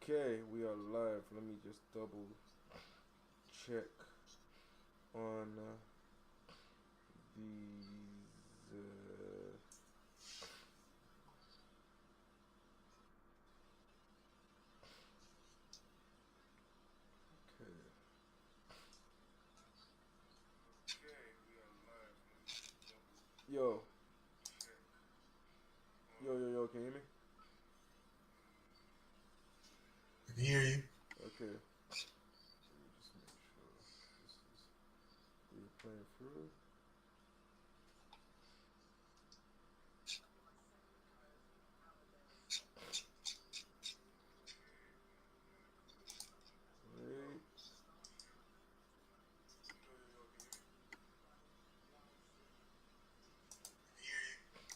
Okay, we are live. Let me just double check on these. Okay. Yo, yo. Can you hear me? I can hear you. Okay. Let me just make sure this is we're playing through. Wait.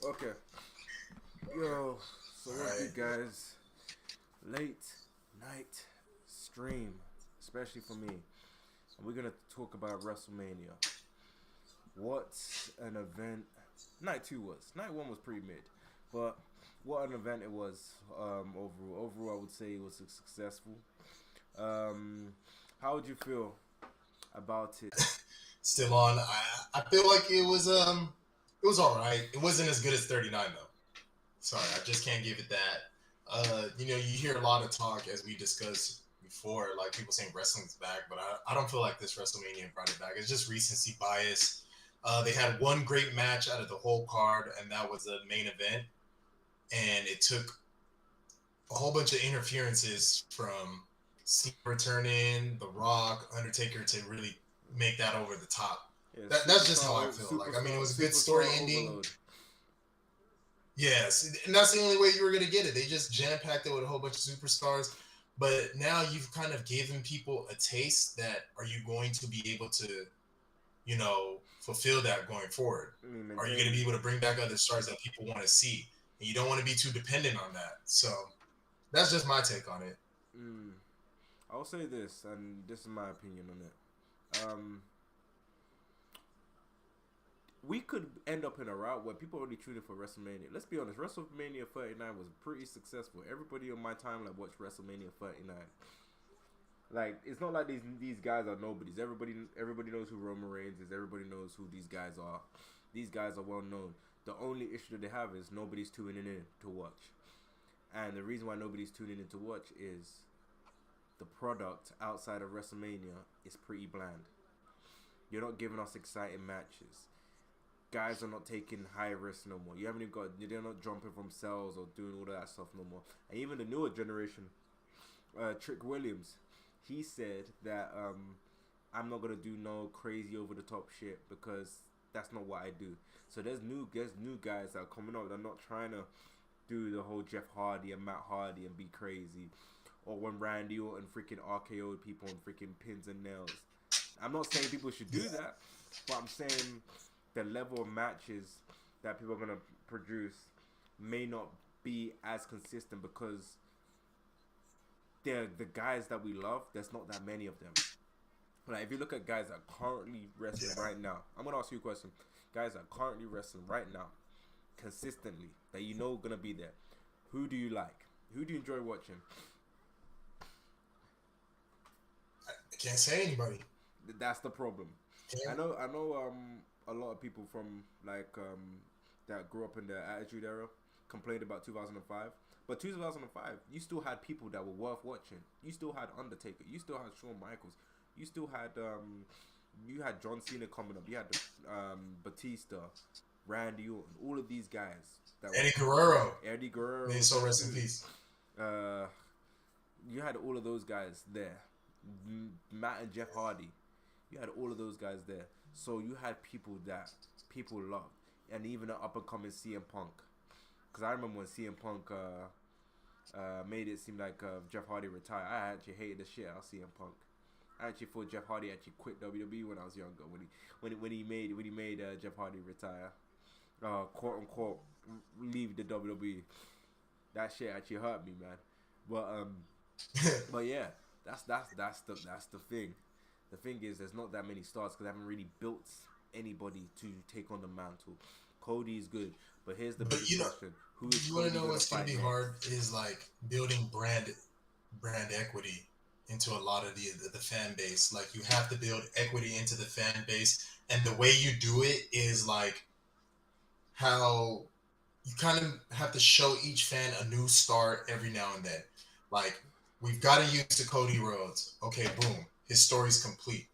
Okay. Yo. So All what's right. good, guys? Late night stream, especially for me. And we're gonna talk about WrestleMania. What an event night two was. Night one was pretty mid, but what an event it was. Overall, I would say it was successful. Um, how would you feel about it? Still on. I feel like it was all right. It wasn't as good as 39 though. Sorry, I just can't give it that. You hear a lot of talk as we discussed before, like people saying wrestling's back, but I don't feel like this WrestleMania brought it back. It's just recency bias. They had one great match out of the whole card, and that was the main event. And it took a whole bunch of interferences from Cena returning, The Rock, Undertaker to really make that over the top. Yeah, That's just how I feel. Like, I mean, it was a good story superstar ending. overload. Yes, and that's the only way you were gonna get it. They just jam packed it with a whole bunch of superstars. But now you've kind of given people a taste that are you going to be able to, fulfill that going forward? I mean, Are you going to maintain. be able to bring back other stars that people want to see? And you don't want to be too dependent on that. So that's just my take on it. Mm, I'll say this, and this is my opinion on it. We could end up in a route where people only tune in for WrestleMania. Let's be honest, WrestleMania 39 was pretty successful. Everybody on my timeline watched WrestleMania 39. Like, it's not like these guys are nobodies. Everybody knows who Roman Reigns is. Everybody knows who these guys are. These guys are well known. The only issue that they have is nobody's tuning in to watch. And the reason why nobody's tuning in to watch is the product outside of WrestleMania is pretty bland. You're not giving us exciting matches. Guys are not taking high risks no more. You haven't even got. They're not jumping from cells or doing all of that stuff no more. And even the newer generation, Trick Williams, he said that I'm not gonna do no crazy over the top shit because that's not what I do. So there's new guys that are coming up. They're not trying to do the whole Jeff Hardy and Matt Hardy and be crazy, or when Randy Orton freaking RKO'd people and freaking pins and nails. I'm not saying people should do that, but I'm saying the level of matches that people are gonna produce may not be as consistent because they're the guys that we love. There's not that many of them. Like, if you look at guys that are currently wrestling Yeah. right now, I'm gonna ask you a question. Guys that are currently wrestling right now, consistently, that you know gonna be there. Who do you like? Who do you enjoy watching? I can't say anybody. That's the problem. I Can't, know. I know. A lot of people from that grew up in the Attitude Era complained about 2005. But 2005, you still had people that were worth watching. You still had Undertaker. You still had Shawn Michaels. You had John Cena coming up. You had Batista, Randy Orton. All of these guys that were Eddie Guerrero. Eddie Guerrero May his was soul there rest in too. peace. Uh, you had all of those guys there. Matt and Jeff Hardy. You had all of those guys there. So you had people that people loved. And even an up and coming CM Punk. Because I remember when CM Punk made it seem like Jeff Hardy retired. I actually hated the shit out of CM Punk. I actually thought Jeff Hardy actually quit WWE when I was younger. When he made Jeff Hardy retire, quote unquote, leave the WWE. That shit actually hurt me, man. But but yeah, that's the thing. The thing is, there's not that many stars because I haven't really built anybody to take on the mantle. Cody is good, but here's the But biggest question: Who is you want to Cody know gonna what's going fight to be next? hard is like building brand brand equity into a lot of the fan base. Like you have to build equity into the fan base, and the way you do it is like how you kind of have to show each fan a new start every now and then. Like we've got to use the Cody Rhodes. Okay, boom, his story's complete.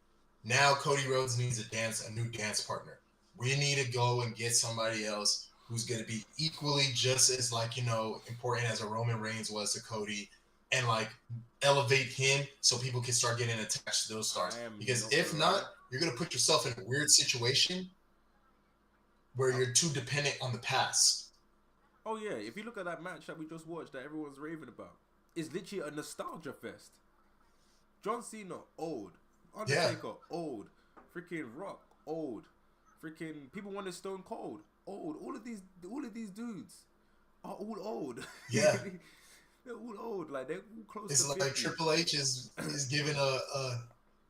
Now Cody Rhodes needs a new dance partner. We need to go and get somebody else who's going to be equally just as like important as a Roman Reigns was to Cody, and like elevate him so people can start getting attached to those stars. I am Because not if gonna not, lie. you're going to put yourself in a weird situation where Uh, you're too dependent on the past. oh yeah, if you look at that match that we just watched that everyone's raving about, it's literally a nostalgia fest. John Cena old, Yeah, Undertaker old, freaking Rock old, freaking people wanted Stone Cold old. All of these dudes are all old. yeah. They're all old. Like they're all close to It's like 50. Triple H is giving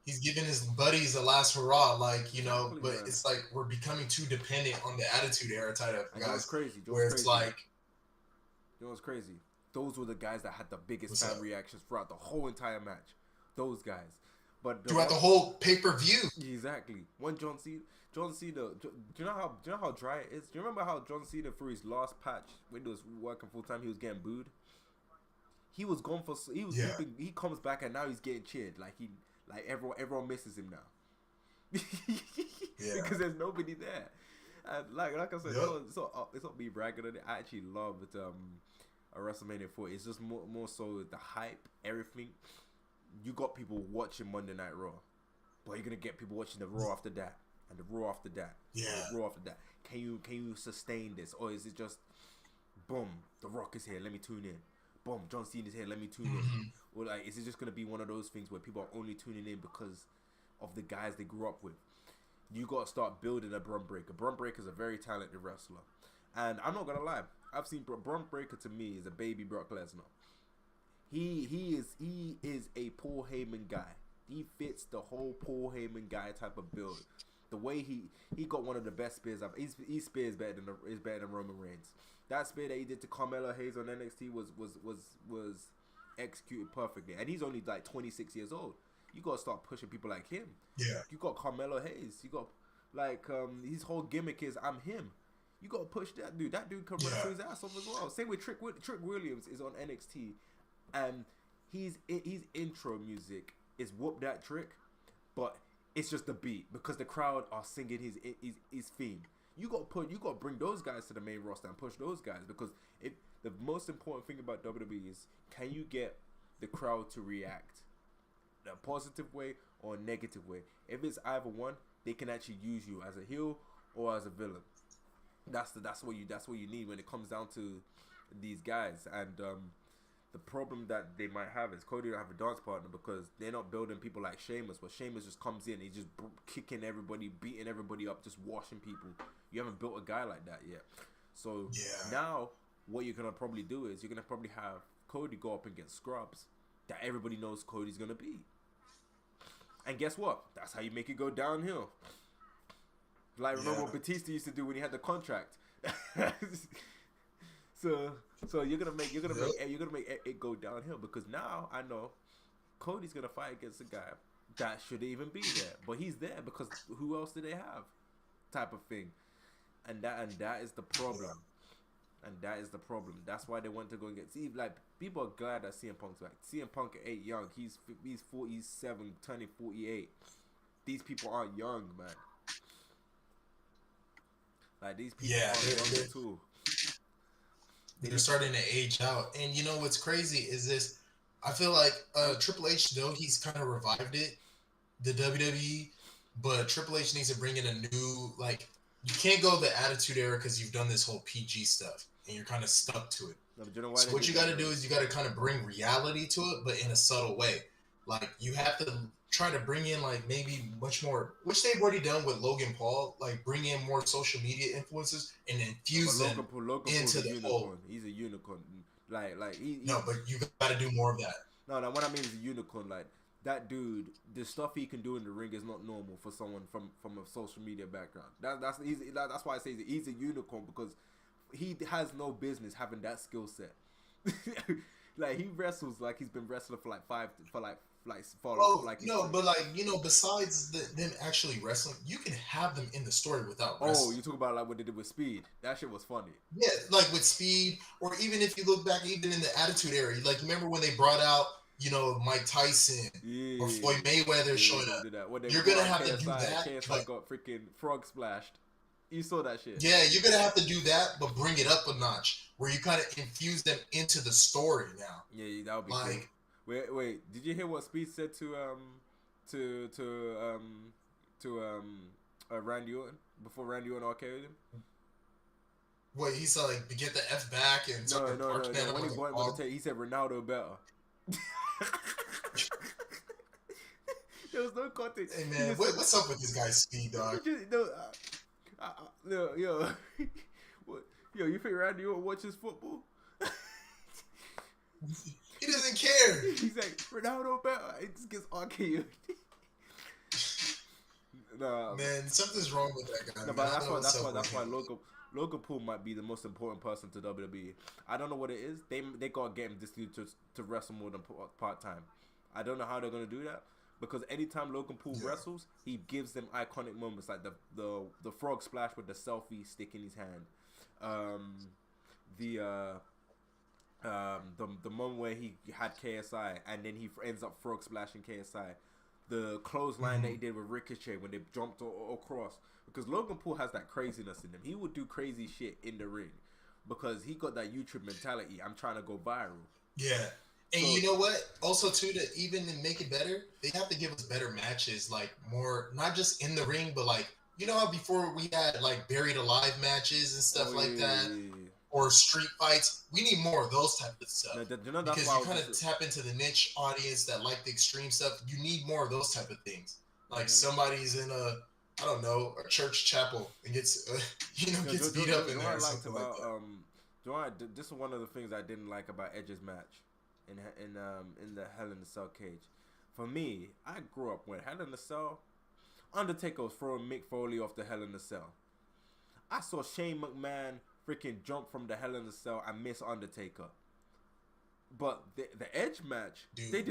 he's giving his buddies a last hurrah, like Exactly, but man. it's like we're becoming too dependent on the Attitude Era type of And guys, Joe was where it's crazy. like, Joe was crazy. Those were the guys that had the biggest what's fan up? reactions throughout the whole entire match. Those guys. But the Throughout the one whole pay-per-view. exactly one John Cena. Do you know how dry it is? Do you remember how John Cena for his last patch when he was working full time, he was getting booed. He was gone for he was Yeah, he comes back and now he's getting cheered like everyone misses him now yeah, because there's nobody there. And like I said, yep, it's not me bragging on it. I actually loved a WrestleMania 4. It's just more so the hype, everything. You got people watching Monday Night Raw, but you're gonna get people watching the Raw after that, and the Raw after that, and yeah, the Raw after that. Can you sustain this, or is it just boom? The Rock is here. Let me tune in. Boom, John Cena's here. Let me tune in. hmm Or like, is it just gonna be one of those things where people are only tuning in because of the guys they grew up with? You got to start building a Bron Breakker. Bron Breakker is a very talented wrestler, and I'm not gonna lie. I've seen Bron Breakker to me is a baby Brock Lesnar. He is a Paul Heyman guy. He fits the whole Paul Heyman guy type of build. The way he got one of the best spears. His spear is better than Roman Reigns. That spear that he did to Carmelo Hayes on NXT was executed perfectly, and he's only like 26 years old. You gotta start pushing people like him. yeah, You got Carmelo Hayes. You got like his whole gimmick is I'm him. You gotta push that dude. That dude can yeah, wrestle his ass off as well. Same with Trick Williams is on NXT, and his intro music is Whoop That Trick, but it's just the beat because the crowd are singing his theme. You got to bring those guys to the main roster and push those guys because the most important thing about WWE is can you get the crowd to react in a positive way or a negative way. If it's either one, they can actually use you as a heel or as a villain. That's what you need when it comes down to these guys. And the problem that they might have is Cody don't have a dance partner because they're not building people like Sheamus. But Sheamus just comes in, he's just kicking everybody, beating everybody up, just washing people. You haven't built a guy like that yet. So yeah, now what you're gonna probably do is you're gonna probably have Cody go up and get scrubs that everybody knows Cody's gonna beat. And guess what? That's how you make it go downhill. Like remember yeah, what Batista used to do when he had the contract. so yep, you're gonna make it go downhill because now I know Cody's gonna fight against a guy that shouldn't even be there, but he's there because who else do they have? Type of thing, and that is the yeah, problem. And that is the problem. That's why they want to go and get. See, like people are glad that CM Punk's back. CM Punk ain't young. He's 47, turning 48. These people aren't young, man. Like these people yeah. aren't young at all. They They're need to starting to age out. And you know what's crazy is this? I feel like and Triple H, though he's kind of revived it, the WWE, but Triple H needs to bring in a new, like, you can't go the Attitude Era because you've done this whole PG stuff and you're kind of stuck to it. no, but you know why So they what did you that, got to bro? do is you got to kind of bring reality to it, but in a subtle way. Like you have to try to bring in like maybe much more, which they've already done with Logan Paul. Like bring in more social media influences and No, but infuse them Logan Paul's into a the whole. unicorn. He's a unicorn. Like he No, but you got to do more of that. no, what I mean is a unicorn. Like that dude, the stuff he can do in the ring is not normal for someone from a social media background. That's why I say he's a unicorn because he has no business having that skill set. Like he wrestles like he's been wrestling for like Oh like no, but like besides them actually wrestling, you can have them in the story without Oh, wrestling. you talk about like what they did with Speed. That shit was funny. Yeah, like with Speed, or even if you look back, even in the Attitude Era, like remember when they brought out Mike Tyson or Yeah, Floyd Mayweather yeah, showing they up. did that. When they You're brought gonna out have to do KSI, that, KSI but got freaking frog splashed. You saw that shit. yeah, you're gonna have to do that, but bring it up a notch where you kind of infuse them into the story now. Yeah, that would be cool. Like, Wait, did you hear what Speed said to to um to Randy Orton before Randy Orton RKO'd him? what he's like, get the F back and No, start barking at him When he like a brought him on the dog. tape, he said Ronaldo better. There was no context. Hey man, what's up with this guy's Speed, dog? Yo, what, yo, you think Randy Orton watches football? He doesn't care. He's like Ronaldo better. It just gets RKO'd. Nah, Man, something's wrong with that guy. no, Man. but I don't know what's up with that's why him. Logan Paul might be the most important person to WWE. I don't know what it is. They gotta get him this dude to wrestle more than part time. I don't know how they're gonna do that because anytime Logan Paul wrestles, he gives them iconic moments like the frog splash with the selfie stick in his hand, the moment where he had KSI and then he ends up frog splashing KSI. The clothesline that he did with Ricochet when they jumped across. Because Logan Paul has that craziness in him. He would do crazy shit in the ring. Because he got that YouTube mentality. I'm trying to go viral. Yeah. And So- you know what? Also, too, to even make it better, they have to give us better matches, like more, not just in the ring, but like, you know how before we had like buried alive matches and stuff like that, or street fights? We need more of those type of stuff. No, that's Because why I you was kind of just- tap into the niche audience that like the extreme stuff. You need more of those type of things. Like somebody's in I don't know, a church chapel and gets, gets beat up in there or something like that. This is one of the things I didn't like about Edge's match in the Hell in the Cell cage. For me, I grew up when Hell in the Cell, Undertaker was throwing Mick Foley off the Hell in the Cell. I saw Shane McMahon freaking jump from the Hell in the Cell and miss Undertaker. But the Edge match, Dude, they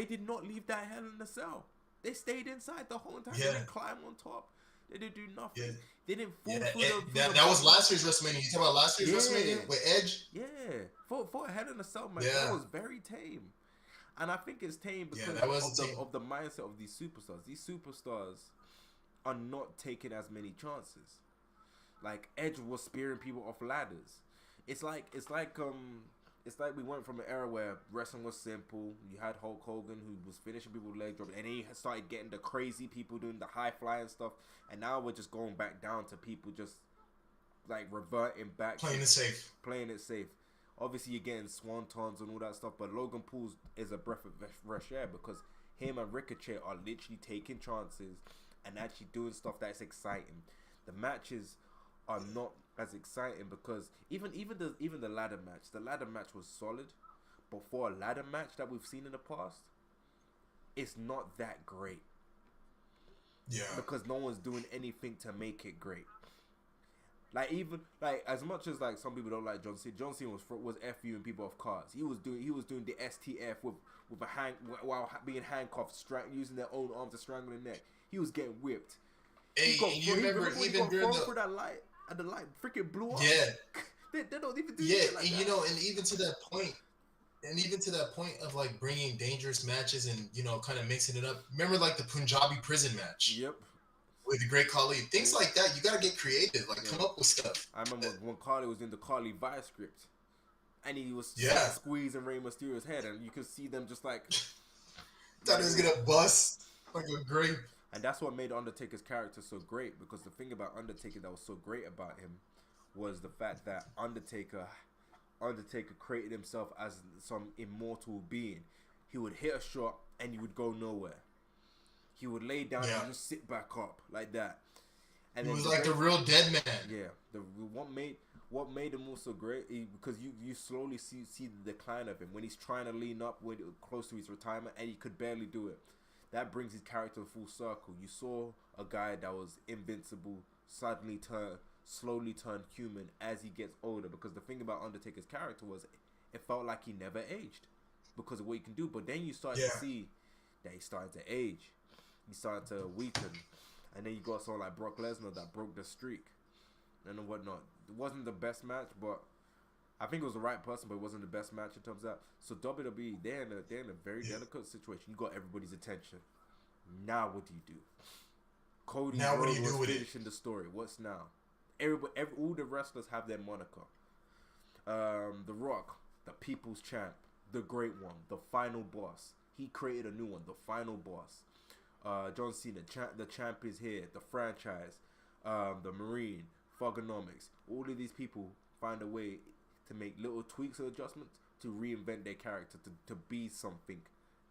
did not leave that Hell in the Cell. They stayed inside the whole time. Yeah. They didn't climb on top. They didn't do nothing. Yeah. They didn't fall Yeah, through that was last year's WrestleMania. You talking about last year's WrestleMania with Edge? Yeah, for a Hell in a Cell match, Yeah. that was very tame, and I think it's tame because that was tame. of the mindset of these superstars. These superstars are not taking as many chances. Like Edge was spearing people off ladders. It's like we went from an era where wrestling was simple. You had Hulk Hogan who was finishing people with leg drops, and then he started getting the crazy people doing the high flying stuff. And now we're just going back down to people just like reverting back, Playing it safe. Obviously, you're getting swantons and all that stuff, but Logan Paul is a breath of fresh air because him and Ricochet are literally taking chances and actually doing stuff that's exciting. The matches are not as exciting because even the ladder match was solid, but for a ladder match that we've seen in the past, it's not that great. Yeah. Because no one's doing anything to make it great. Like even like as much as like some people don't like John Cena was FU and people off cars. He was doing the STF with a hand while being handcuffed, using their own arms to strangle the neck. He was getting whipped. Hey, you remember even during through that light and the light freaking blew up. Yeah. they don't even do Yeah, shit like and that. and even to that point of like bringing dangerous matches and kind of mixing it up. Remember like the Punjabi prison match? Yep. With the Great Khali, things like that. You gotta get creative, like come up with stuff. I remember when Khali was in the Khali Vice script, and he was squeezing Rey Mysterio's head, and you could see them just like thought he was gonna bust like a grape. And that's what made Undertaker's character so great, because the thing about Undertaker that was so great about him was the fact that Undertaker created himself as some immortal being. He would hit a shot and he would go nowhere. He would lay down and just sit back up like that. And he was like the real dead man. Yeah. What made him also great because you slowly see the decline of him when he's trying to lean up when close to his retirement and he could barely do it. That brings his character full circle. You saw a guy that was invincible slowly turn human as he gets older. Because the thing about Undertaker's character was, it felt like he never aged because of what he can do. But then you start Yeah. to see that he started to age. He started to weaken. And then you got someone like Brock Lesnar that broke the streak and whatnot. It wasn't the best match, but I think it was the right person, but it wasn't the best match in terms of that. So WWE, they're in a very delicate situation. You got everybody's attention. Now what do you do? Cody Now what do Rhodes you do was with it? finishing the story. What's now? All the wrestlers have their moniker. The Rock, the People's Champ, the Great One, the Final Boss. He created a new one, the Final Boss. John Cena, the champ is here. The franchise, the Marine, Thugonomics. All of these people find a way to make little tweaks or adjustments to reinvent their character to be something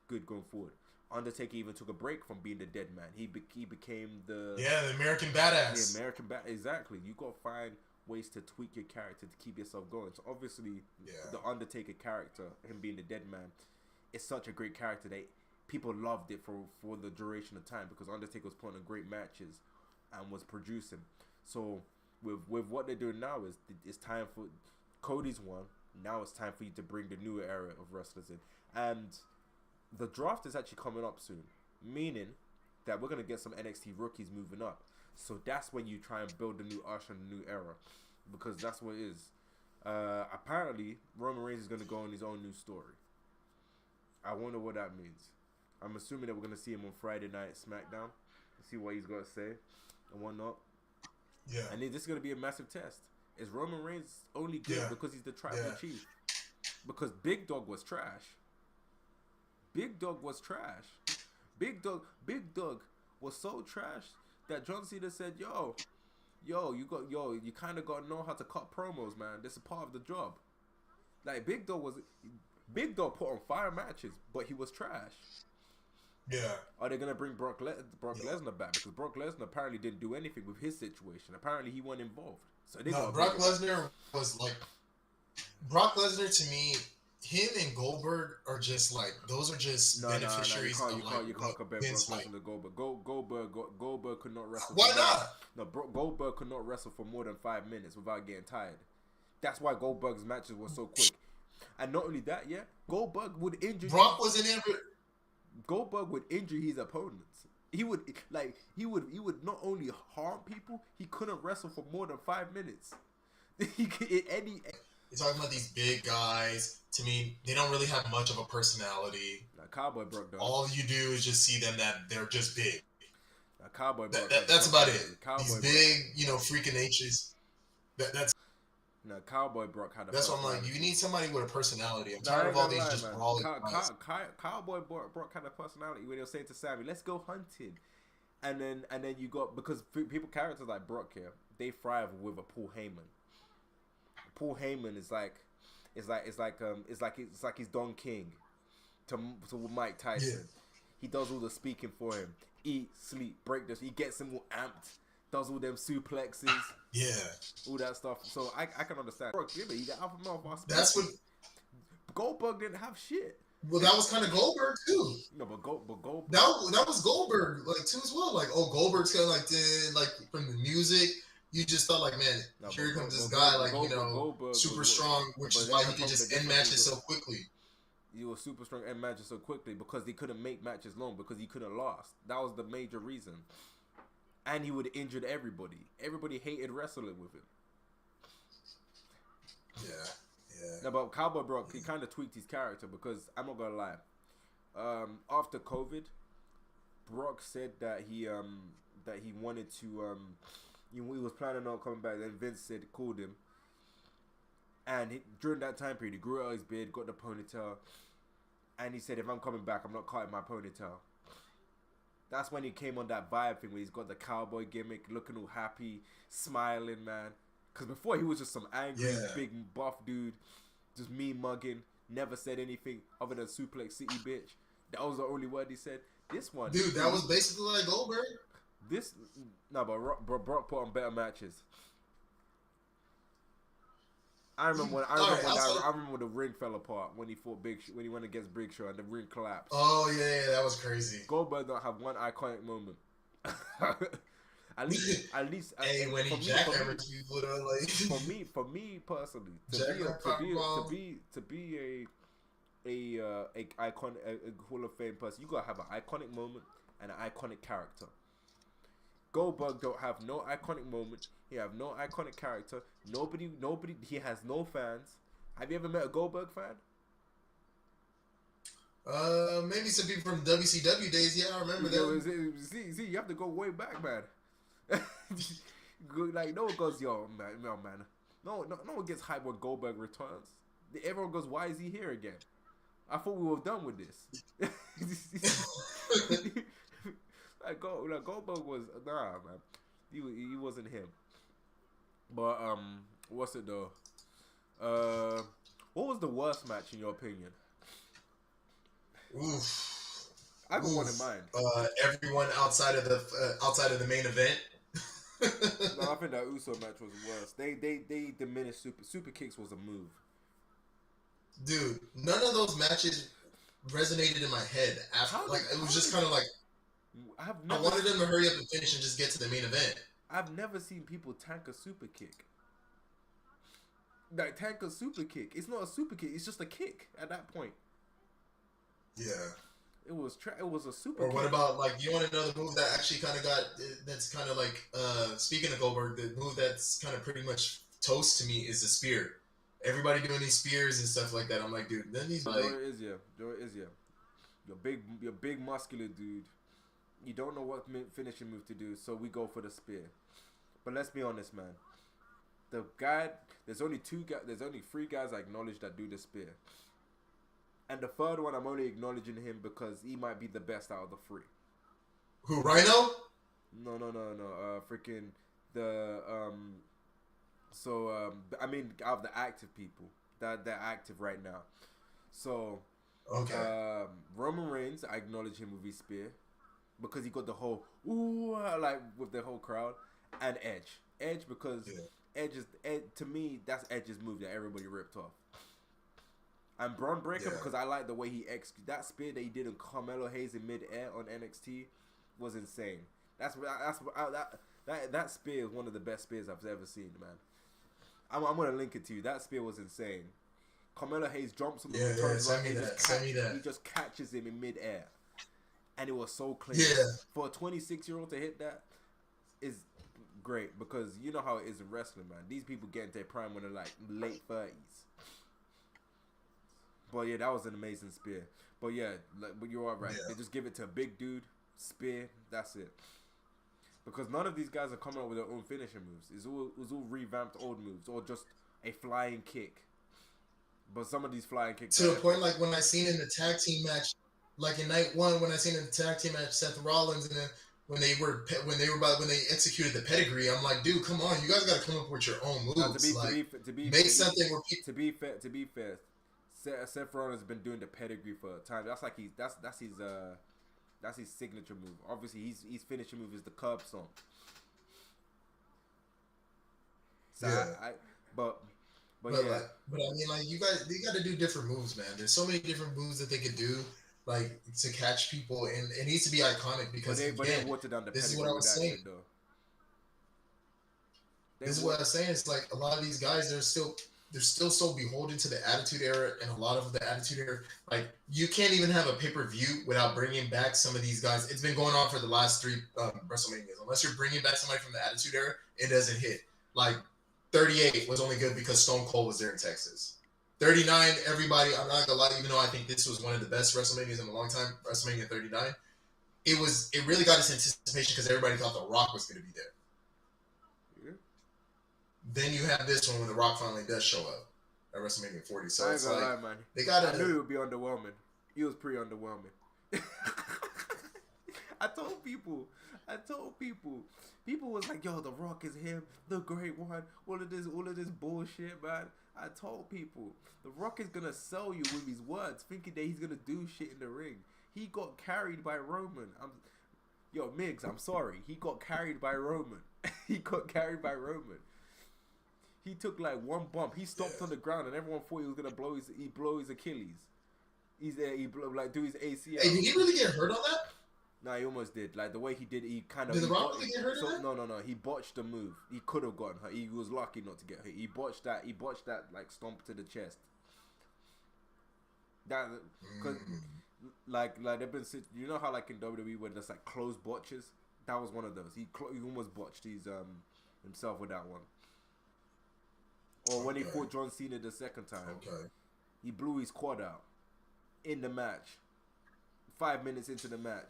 good going forward. Undertaker even took a break from being the dead man. He became the American badass. The American badass. Exactly. You gotta find ways to tweak your character to keep yourself going. So obviously, the Undertaker character, him being the dead man, is such a great character that people loved it for the duration of time because Undertaker was putting on great matches and was producing. So with what they're doing now is it's time for Cody's one. Now it's time for you to bring the newer era of wrestlers in, and the draft is actually coming up soon, meaning that we're gonna get some NXT rookies moving up. So that's when you try and build the new Usher and the new era, because that's what it is. Apparently, Roman Reigns is gonna go on his own new story. I wonder what that means. I'm assuming that we're gonna see him on Friday Night SmackDown, see what he's gonna say and whatnot. Yeah. And this is gonna be a massive test. Is Roman Reigns only good because he's the tribal chief? Because Big Dog was trash. Big Dog was trash. Big Dog was so trash that John Cena said, "Yo, you kind of gotta know how to cut promos, man. This is part of the job." Like Big Dog put on fire matches, but he was trash. Yeah. Are they gonna bring Brock Lesnar back? Because Brock Lesnar apparently didn't do anything with his situation. Apparently he wasn't involved. So Brock Lesnar was like Brock Lesnar to me. Him and Goldberg are just like those are just beneficiaries. You can't compare Brock Lesnar to Goldberg. Goldberg could not wrestle. Why not? No, Goldberg could not wrestle for more than 5 minutes without getting tired. That's why Goldberg's matches were so quick. And not only that, Goldberg would injure. Brock wasn't ever. Goldberg would injure his opponents. He would not only harm people, he couldn't wrestle for more than 5 minutes. You're talking about these big guys. To me, they don't really have much of a personality. Cowboy Brock does. All you do is just see them that they're just big. Cowboy Brock. That's about it. These big, freaking natures. That's. No, Cowboy Brock had a. That's what I'm like. You need somebody with a personality. I'm tired of all these just brawling. Cowboy Brock had a personality when they were saying to Sammy, "Let's go hunting," and then you got, because people characters like Brock here, they thrive with a Paul Heyman. Paul Heyman is like he's Don King to Mike Tyson. Yeah. He does all the speaking for him. Eat, sleep, break this. He gets him all amped. Does all them suplexes. Yeah. All that stuff. So I can understand. Brock, he got alpha male. That's what Goldberg didn't have shit. Well, that was kind of Goldberg too. No, but Goldberg. That was Goldberg like too as well. Like, Goldberg's kind of like from the music. You just thought like, man, here comes this guy, like, Goldberg, super strong, which is why he could just end matches so quickly. He was super strong end matches so quickly because he couldn't make matches long because he couldn't last. That was the major reason. And he would have injured everybody. Everybody hated wrestling with him. Yeah. No, but Cowboy Brock, he kind of tweaked his character because I'm not gonna lie. After COVID, Brock said that he wanted to he was planning on coming back. Then Vince called him, and during that time period, he grew out his beard, got the ponytail, and he said, "If I'm coming back, I'm not cutting my ponytail." That's when he came on that vibe thing where he's got the cowboy gimmick, looking all happy, smiling, man. Because before he was just some angry, big buff dude, just mean mugging, never said anything other than Suplex City, bitch. That was the only word he said. This one, dude, that was basically like Goldberg. But Brock put on better matches. I remember when the ring fell apart when he fought when he went against Big Show and the ring collapsed. Oh yeah, that was crazy. Goldberg don't have one iconic moment. Hey, when he jackhammers people, though, like for me personally, jackhammer to be a iconic a Hall of Fame person, you gotta have an iconic moment and an iconic character. Goldberg don't have no iconic moment. He have no iconic character. Nobody. He has no fans. Have you ever met a Goldberg fan? Maybe some people from WCW days. Yeah, I remember that. See, you have to go way back, man. Like no one goes, yo, man. No one gets hyped when Goldberg returns. Everyone goes, why is he here again? I thought we were done with this. Goldberg was man. He wasn't him. But what's it though? What was the worst match in your opinion? Oof. I got one in mind. Everyone outside of the main event. No, I think that Uso match was worse. They diminished super kicks was a move. Dude, none of those matches resonated in my head. It was just kind of like I wanted them to hurry up and finish and just get to the main event. I've never seen people tank a super kick. Like tank a super kick. It's not a super kick. It's just a kick at that point. Yeah. It was a super Or kick. what about, like, you want to know the move that actually kind of that's kind of like, speaking of Goldberg, the move that's kind of pretty much toast to me is the spear. Everybody doing these spears and stuff like that. I'm like, dude, then he's like... Joe is You're big muscular dude. You don't know what finishing move to do, so we go for the spear. But let's be honest, man. There's only 3 guys I acknowledge that do the spear. And the third one, I'm only acknowledging him because he might be the best out of the 3. Who, Rhino? No. Freaking the I mean, out of the active people that they're active right now. So, okay. Roman Reigns, I acknowledge him with his spear because he got the whole ooh like with the whole crowd, and Edge because Edge to me that's Edge's move that everybody ripped off. And Braun Breaker because I like the way he executed that spear that he did on Carmelo Hayes in mid-air on NXT was insane. That spear is one of the best spears I've ever seen, man. I'm gonna link it to you. That spear was insane. Carmelo Hayes jumps on the he just catches him in mid-air, and it was so clean. Yeah. For a 26-year-old to hit that is great because you know how it is in wrestling, man. These people get into their prime when they're like late 30s. But yeah, that was an amazing spear. But yeah, but you are right. Yeah. They just give it to a big dude, spear, that's it. Because none of these guys are coming up with their own finishing moves. It was all revamped old moves or just a flying kick. But some of these flying kicks... To the point, like, when I seen in the tag team match, like in night 1, when I seen in the tag team match Seth Rollins, and then when they executed the pedigree, I'm like, dude, come on, you guys got to come up with your own moves. To be fair, Seth Rollins has been doing the pedigree for time. That's like that's his signature move. Obviously, his finishing move is the curb stomp. So yeah. But I mean, like, you got to do different moves, man. There's so many different moves that they could do, like, to catch people, and it needs to be iconic because they watered down the this is what I was saying. This is what I was saying. It's like a lot of these guys, they're still so beholden to the Attitude Era, and a lot of the Attitude Era, like, you can't even have a pay-per-view without bringing back some of these guys. It's been going on for the last 3 WrestleManias. Unless you're bringing back somebody from the Attitude Era, it doesn't hit. Like, 38 was only good because Stone Cold was there in Texas. 39, everybody, I'm not gonna lie, even though I think this was one of the best WrestleManias in a long time, WrestleMania 39, it really got its anticipation because everybody thought The Rock was going to be there. Then you have this one when The Rock finally does show up at WrestleMania 40. So it's like, lie, man. I knew it would be underwhelming. He was pretty underwhelming. I told people. People was like, yo, The Rock is him, the great one. All of this bullshit, man. I told people, The Rock is gonna sell you with his words, thinking that he's gonna do shit in the ring. He got carried by Roman. Miggs, I'm sorry. He got carried by Roman. He took like one bump. He stopped on the ground, and everyone thought he was gonna blow his Achilles. Do his ACL. Hey, did he really get hurt on that? No, he almost did. Like the way he did, he kind of. Did The Rock really get hurt in that? No. He botched the move. He could have gotten hurt. He was lucky not to get hurt. He botched that. Like stomp to the chest. That, cause like they've been. You know how like in WWE where there's like close botches. That was one of those. He almost botched himself with that one. Or when he fought John Cena the second time, he blew his quad out in the match. 5 minutes into the match,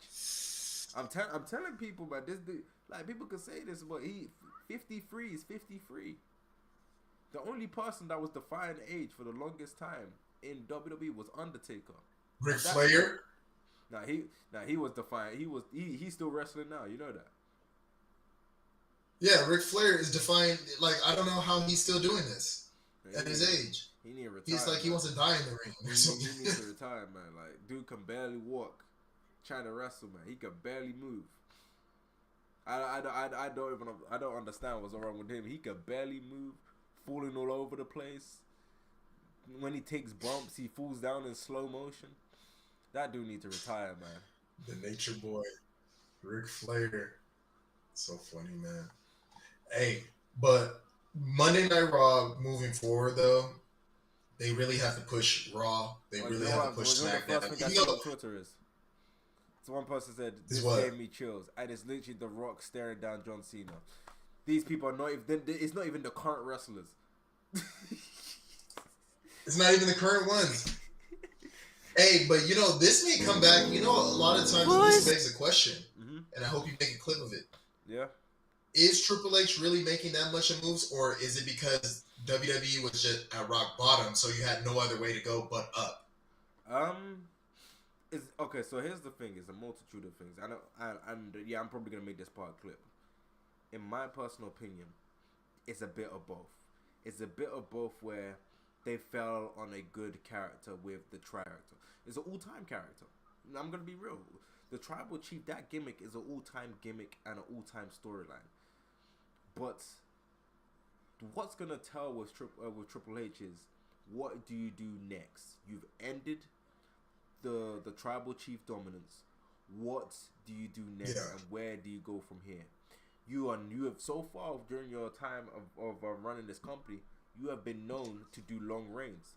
I'm telling people, but this dude, like people could say this, but he 53 is 53. The only person that was defying age for the longest time in WWE was Undertaker. Ric Flair. He was defying. He's still wrestling now. You know that. Yeah, Ric Flair is defying. Like I don't know how he's still doing this at his age. He need to retire. He's like he wants to die in the ring. He needs to retire, man. Like dude can barely walk, trying to wrestle, man. He can barely move. I don't understand what's wrong with him. He can barely move, falling all over the place. When he takes bumps, he falls down in slow motion. That dude needs to retire, man. The Nature Boy, Ric Flair. So funny, man. Hey, but Monday Night Raw moving forward, though, they really have to push Raw. They really have to push SmackDown. Twitter is. So one person said, this gave me chills. And it's literally The Rock staring down John Cena. These people are not even, it's not even the current wrestlers. It's not even the current ones. Hey, but you know, this may come back. You know, a lot of times this begs a question. And I hope you make a clip of it. Yeah. Is Triple H really making that much of moves, or is it because WWE was just at rock bottom, so you had no other way to go but up? It's okay. So here's the thing: it's a multitude of things. I'm probably gonna make this part clip. In my personal opinion, it's a bit of both. It's a bit of both where they fell on a good character with the character. It's an all-time character. I'm gonna be real. The Tribal Chief, that gimmick is an all-time gimmick and an all-time storyline. But what's gonna tell with Triple H is, what do you do next? You've ended the Tribal Chief dominance. What do you do next, and where do you go from here? You have so far during your time of running this company, you have been known to do long reigns.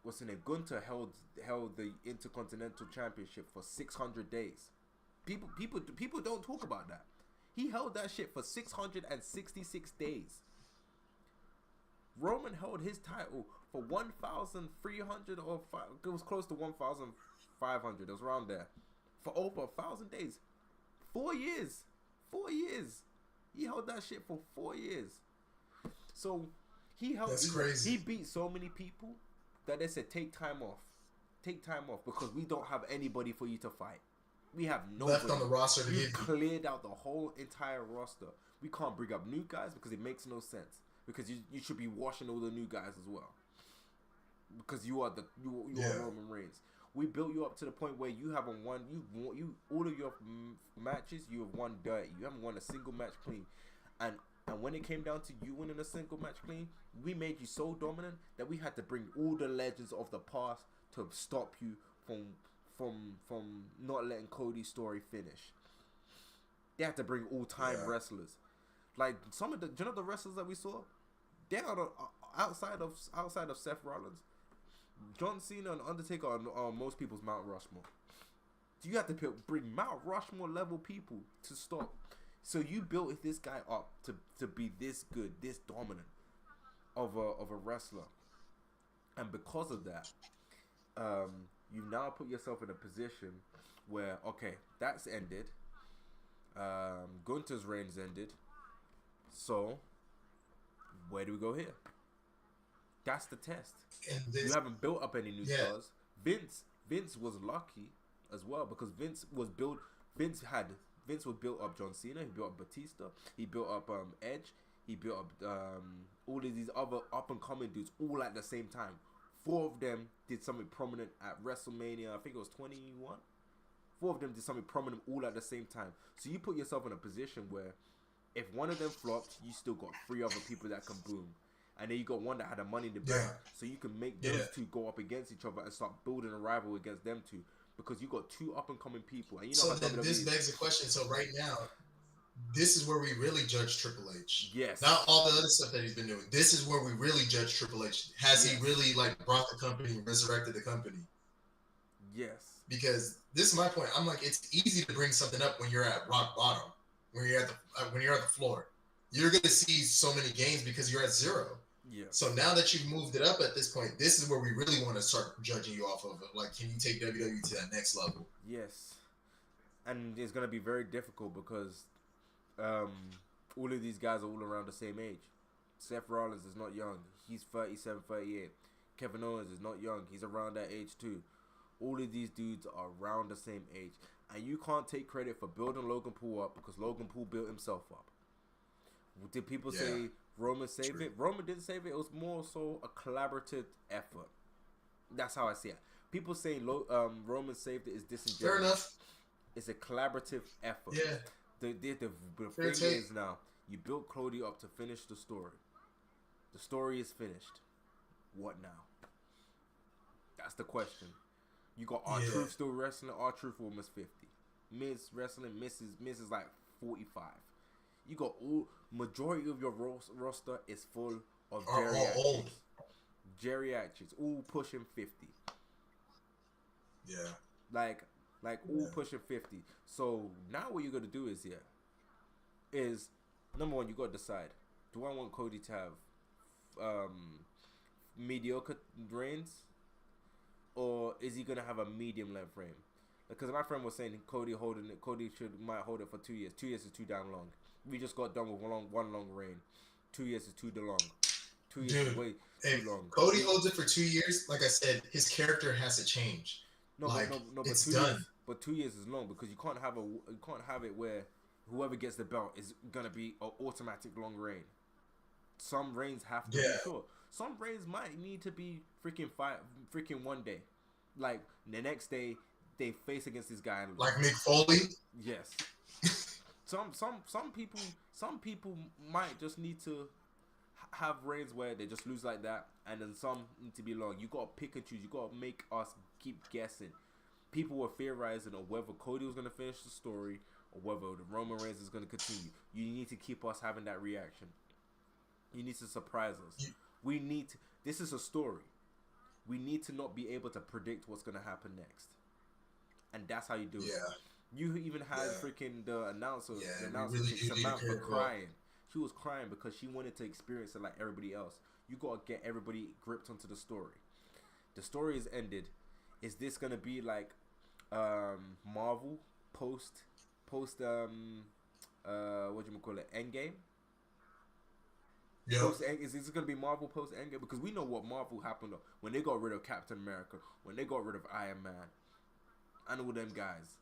What's in it? Gunther held the Intercontinental Championship for 600 days. People don't talk about that. He held that shit for 666 days. Roman held his title for 1,300 or it was close to 1,500. It was around there for over 1,000 days. 4 years. 4 years. He held that shit for 4 years. So That's crazy. He beat so many people that they said take time off because we don't have anybody for you to fight. We have nobody left on the roster to give you. Cleared out the whole entire roster. We can't bring up new guys because it makes no sense. Because you should be washing all the new guys as well. Because you are Roman Reigns. We built you up to the point where you haven't won. You all of your matches you have won dirty. You haven't won a single match clean. And when it came down to you winning a single match clean, we made you so dominant that we had to bring all the legends of the past to stop you from not letting Cody's story finish. They had to bring all-time wrestlers. Like some of the wrestlers that we saw, they are outside of Seth Rollins, John Cena and Undertaker are most people's Mount Rushmore. You have to bring Mount Rushmore level people to stop. So you built this guy up to be this good, this dominant of a wrestler, and because of that, you now put yourself in a position where that's ended. Gunther's reign's ended. So where do we go here? That's the test. You haven't built up any new stars. Vince was lucky as well because Vince was built up John Cena. He built up Batista. He built up Edge. He built up all of these other up and coming dudes all at the same time. 4 of them did something prominent at WrestleMania. I think it was 21. 4 of them did something prominent all at the same time. So you put yourself in a position where if one of them flopped, you still got 3 other people that can boom. And then you got one that had a money in the bank. So you can make those two go up against each other and start building a rival against them two. because you got two up and coming people, and you know So how then WWE. this begs the question. So right now, this is where we really judge Triple H. Yes. Not all the other stuff that he's been doing. This is where we really judge Triple H. Has he really like brought the company, resurrected the company? Yes. Because this is my point. I'm like, it's easy to bring something up when you're at rock bottom, when you're at the floor. You're gonna see so many gains because you're at zero. Yeah. So now that you've moved it up at this point, this is where we really want to start judging you off of it. Like, can you take WWE to that next level? Yes. And it's gonna be very difficult because all of these guys are all around the same age. Seth Rollins is not young. He's 37, 38. Kevin Owens is not young. He's around that age too. All of these dudes are around the same age. And you can't take credit for building Logan Paul up because Logan Paul built himself up. Did people say Roman saved it? Roman didn't save it. It was more so a collaborative effort. That's how I see it. People saying Roman saved it is disingenuous. Fair enough. It's a collaborative effort. Yeah. The thing is now, you built Cody up to finish the story. The story is finished. What now? That's the question. You got R-Truth still wrestling. R-Truth almost 50. Miz wrestling. Miz is like 45. You got majority of your roster is full of geriatrics. Geriatrics, all pushing 50. Yeah. Like all pushing 50. So now what you're gonna do is number one, you gotta decide: do I want Cody to have mediocre reigns, or is he gonna have a medium length reign? Because my friend was saying Cody might hold it for 2 years. 2 years is too damn long. We just got done with one long reign. 2 years is too long. 2 years is way too long. Cody holds it for 2 years. Like I said, his character has to change. It's done. But 2 years is long because you can't have it where whoever gets the belt is gonna be an automatic long reign. Some reigns have to be short. Some reigns might need to be freaking 1 day. Like the next day they face against this guy and like Mick Foley. Yes. Some people might just need to have reigns where they just lose like that, and then some need to be long. You gotta pick and choose. You gotta make us keep guessing. People were theorizing on whether Cody was gonna finish the story or whether the Roman Reigns is gonna continue. You need to keep us having that reaction. You need to surprise us. This is a story. We need to not be able to predict what's gonna happen next, and that's how you do it. You even had freaking the announcer, Samantha, crying. She was crying because she wanted to experience it like everybody else. You gotta get everybody gripped onto the story. The story is ended. Is this gonna be like Marvel post what you call it, Endgame? Is this gonna be Marvel post Endgame? Because we know what Marvel happened when they got rid of Captain America, when they got rid of Iron Man, and all them guys.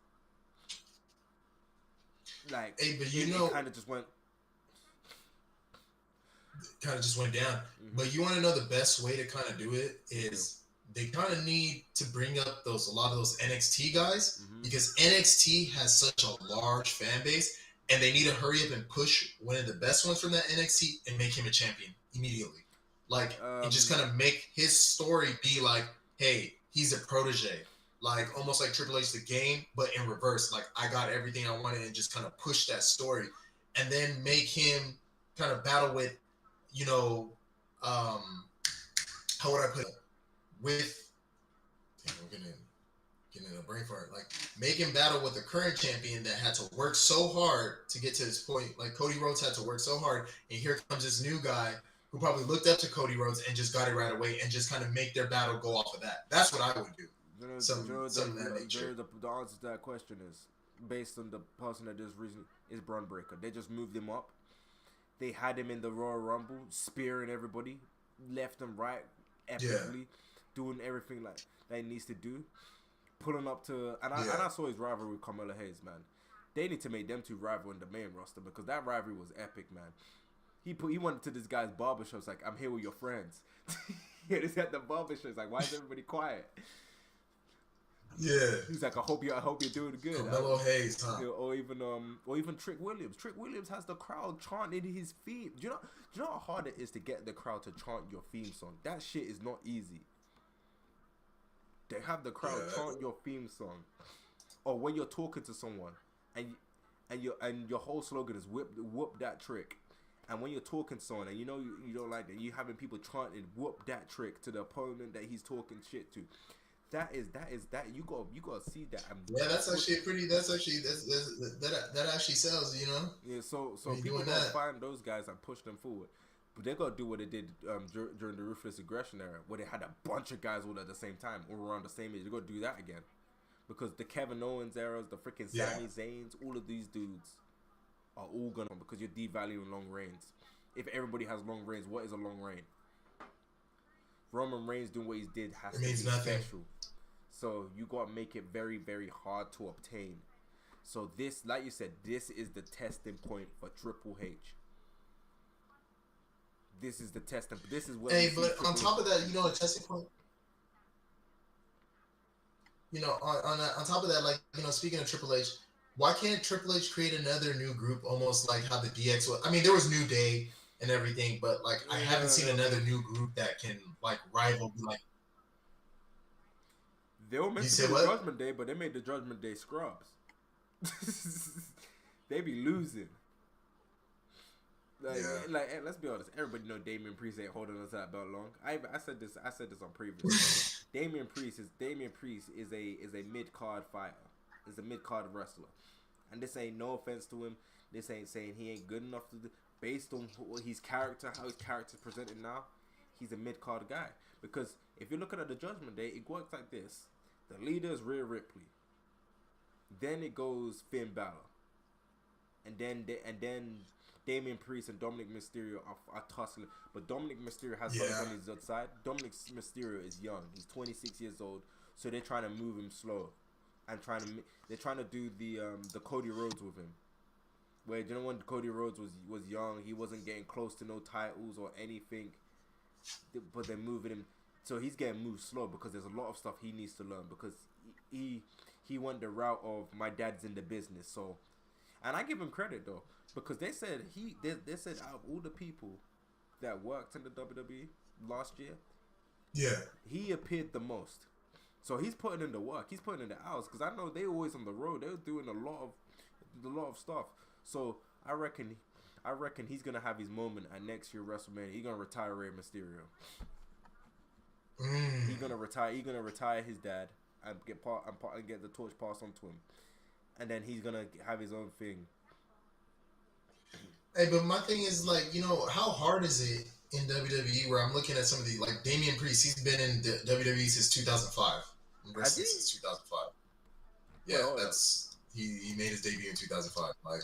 Like, hey, but it kind of just went down. Mm-hmm. But you want to know the best way to kind of do it is they kind of need to bring up a lot of those NXT guys because NXT has such a large fan base, and they need to hurry up and push one of the best ones from that NXT and make him a champion immediately. Like, and just kind of make his story be like, hey, he's a protege. Like, almost like Triple H the Game, but in reverse. Like, I got everything I wanted and just kind of push that story. And then make him kind of battle with, how would I put it? With, I'm getting a brain fart. Like, make him battle with the current champion that had to work so hard to get to this point. Like, Cody Rhodes had to work so hard. And here comes this new guy who probably looked up to Cody Rhodes and just got it right away and just kind of make their battle go off of that. That's what I would do. The answer to that question is based on the person that just recently is Braun Breaker. They just moved him up. They had him in the Royal Rumble, spearing everybody left and right, epically, doing everything like that he needs to do, pulling up to. And I saw his rivalry with Carmelo Hayes, man. They need to make them two rival in the main roster because that rivalry was epic, man. He went to this guy's barbershop, like, I'm here with your friends. He's at the barbershop, like, why is everybody quiet? Yeah. He's like, I hope you're doing good. Carmelo Hayes, huh? Or even Trick Williams. Trick Williams has the crowd chanting his theme. Do you know how hard it is to get the crowd to chant your theme song? That shit is not easy. They have the crowd chant your theme song, or when you're talking to someone, and your whole slogan is whoop that trick. And when you're talking to someone and you know you don't like that, you having people chanting whoop that trick to the opponent that he's talking shit to. That you gotta see that. That's actually pretty. That actually sells, you know. Yeah, so people gotta find those guys and push them forward. But they gotta do what they did during the Ruthless Aggression era, where they had a bunch of guys all at the same time, all around the same age. They gotta do that again, because the Kevin Owens eras, the freaking Sami Zayns, all of these dudes are all gonna, because you're devaluing long reigns. If everybody has long reigns, what is a long reign? Roman Reigns doing what he did has to be special. So you gotta make it very, very hard to obtain. So this, like you said, this is the testing point for Triple H. This is the testing. This is what. Hey, but on top of that, you know, a testing point. You know, on top of that, like, you know, speaking of Triple H, why can't Triple H create another new group, almost like how the DX was? I mean, there was New Day and everything, but like I haven't seen another new group that can like rival like. They were meant to be the Judgment Day, but they made the Judgment Day scrubs. They be losing. Like, let's be honest. Everybody know Damian Priest ain't holding us that belt long. I said this on previous. Damian Priest is a mid card fighter. Is a mid card wrestler, and this ain't, no offense to him. This ain't saying he ain't good enough to do, based on his character, how his character's presented now. He's a mid card guy, because if you're looking at the Judgment Day, it works like this. The leader is Rhea Ripley. Then it goes Finn Balor. And then Damian Priest and Dominic Mysterio are tussling. But Dominic Mysterio has something on his other side. Dominic Mysterio is young. He's 26 years old. So they're trying to move him slow. And they're trying to do the Cody Rhodes with him. Where, you know, when Cody Rhodes was young, he wasn't getting close to no titles or anything. But they're moving him. So he's getting moved slow because there's a lot of stuff he needs to learn, because he went the route of my dad's in the business. So, and I give him credit though, because they said they said out of all the people that worked in the WWE last year, he appeared the most. So he's putting in the work, he's putting in the hours, because I know they always on the road. They were doing a lot of stuff. So I reckon he's gonna have his moment at next year WrestleMania. He's gonna retire Rey Mysterio. He's gonna retire his dad and get the torch passed on to him, and then he's gonna have his own thing. Hey, but my thing is, like, you know, how hard is it in WWE, where I'm looking at some of the, like, Damian Priest, he's been in the WWE since 2005. Wrestling since 2005. Yeah, that's he made his debut in 2005. Like,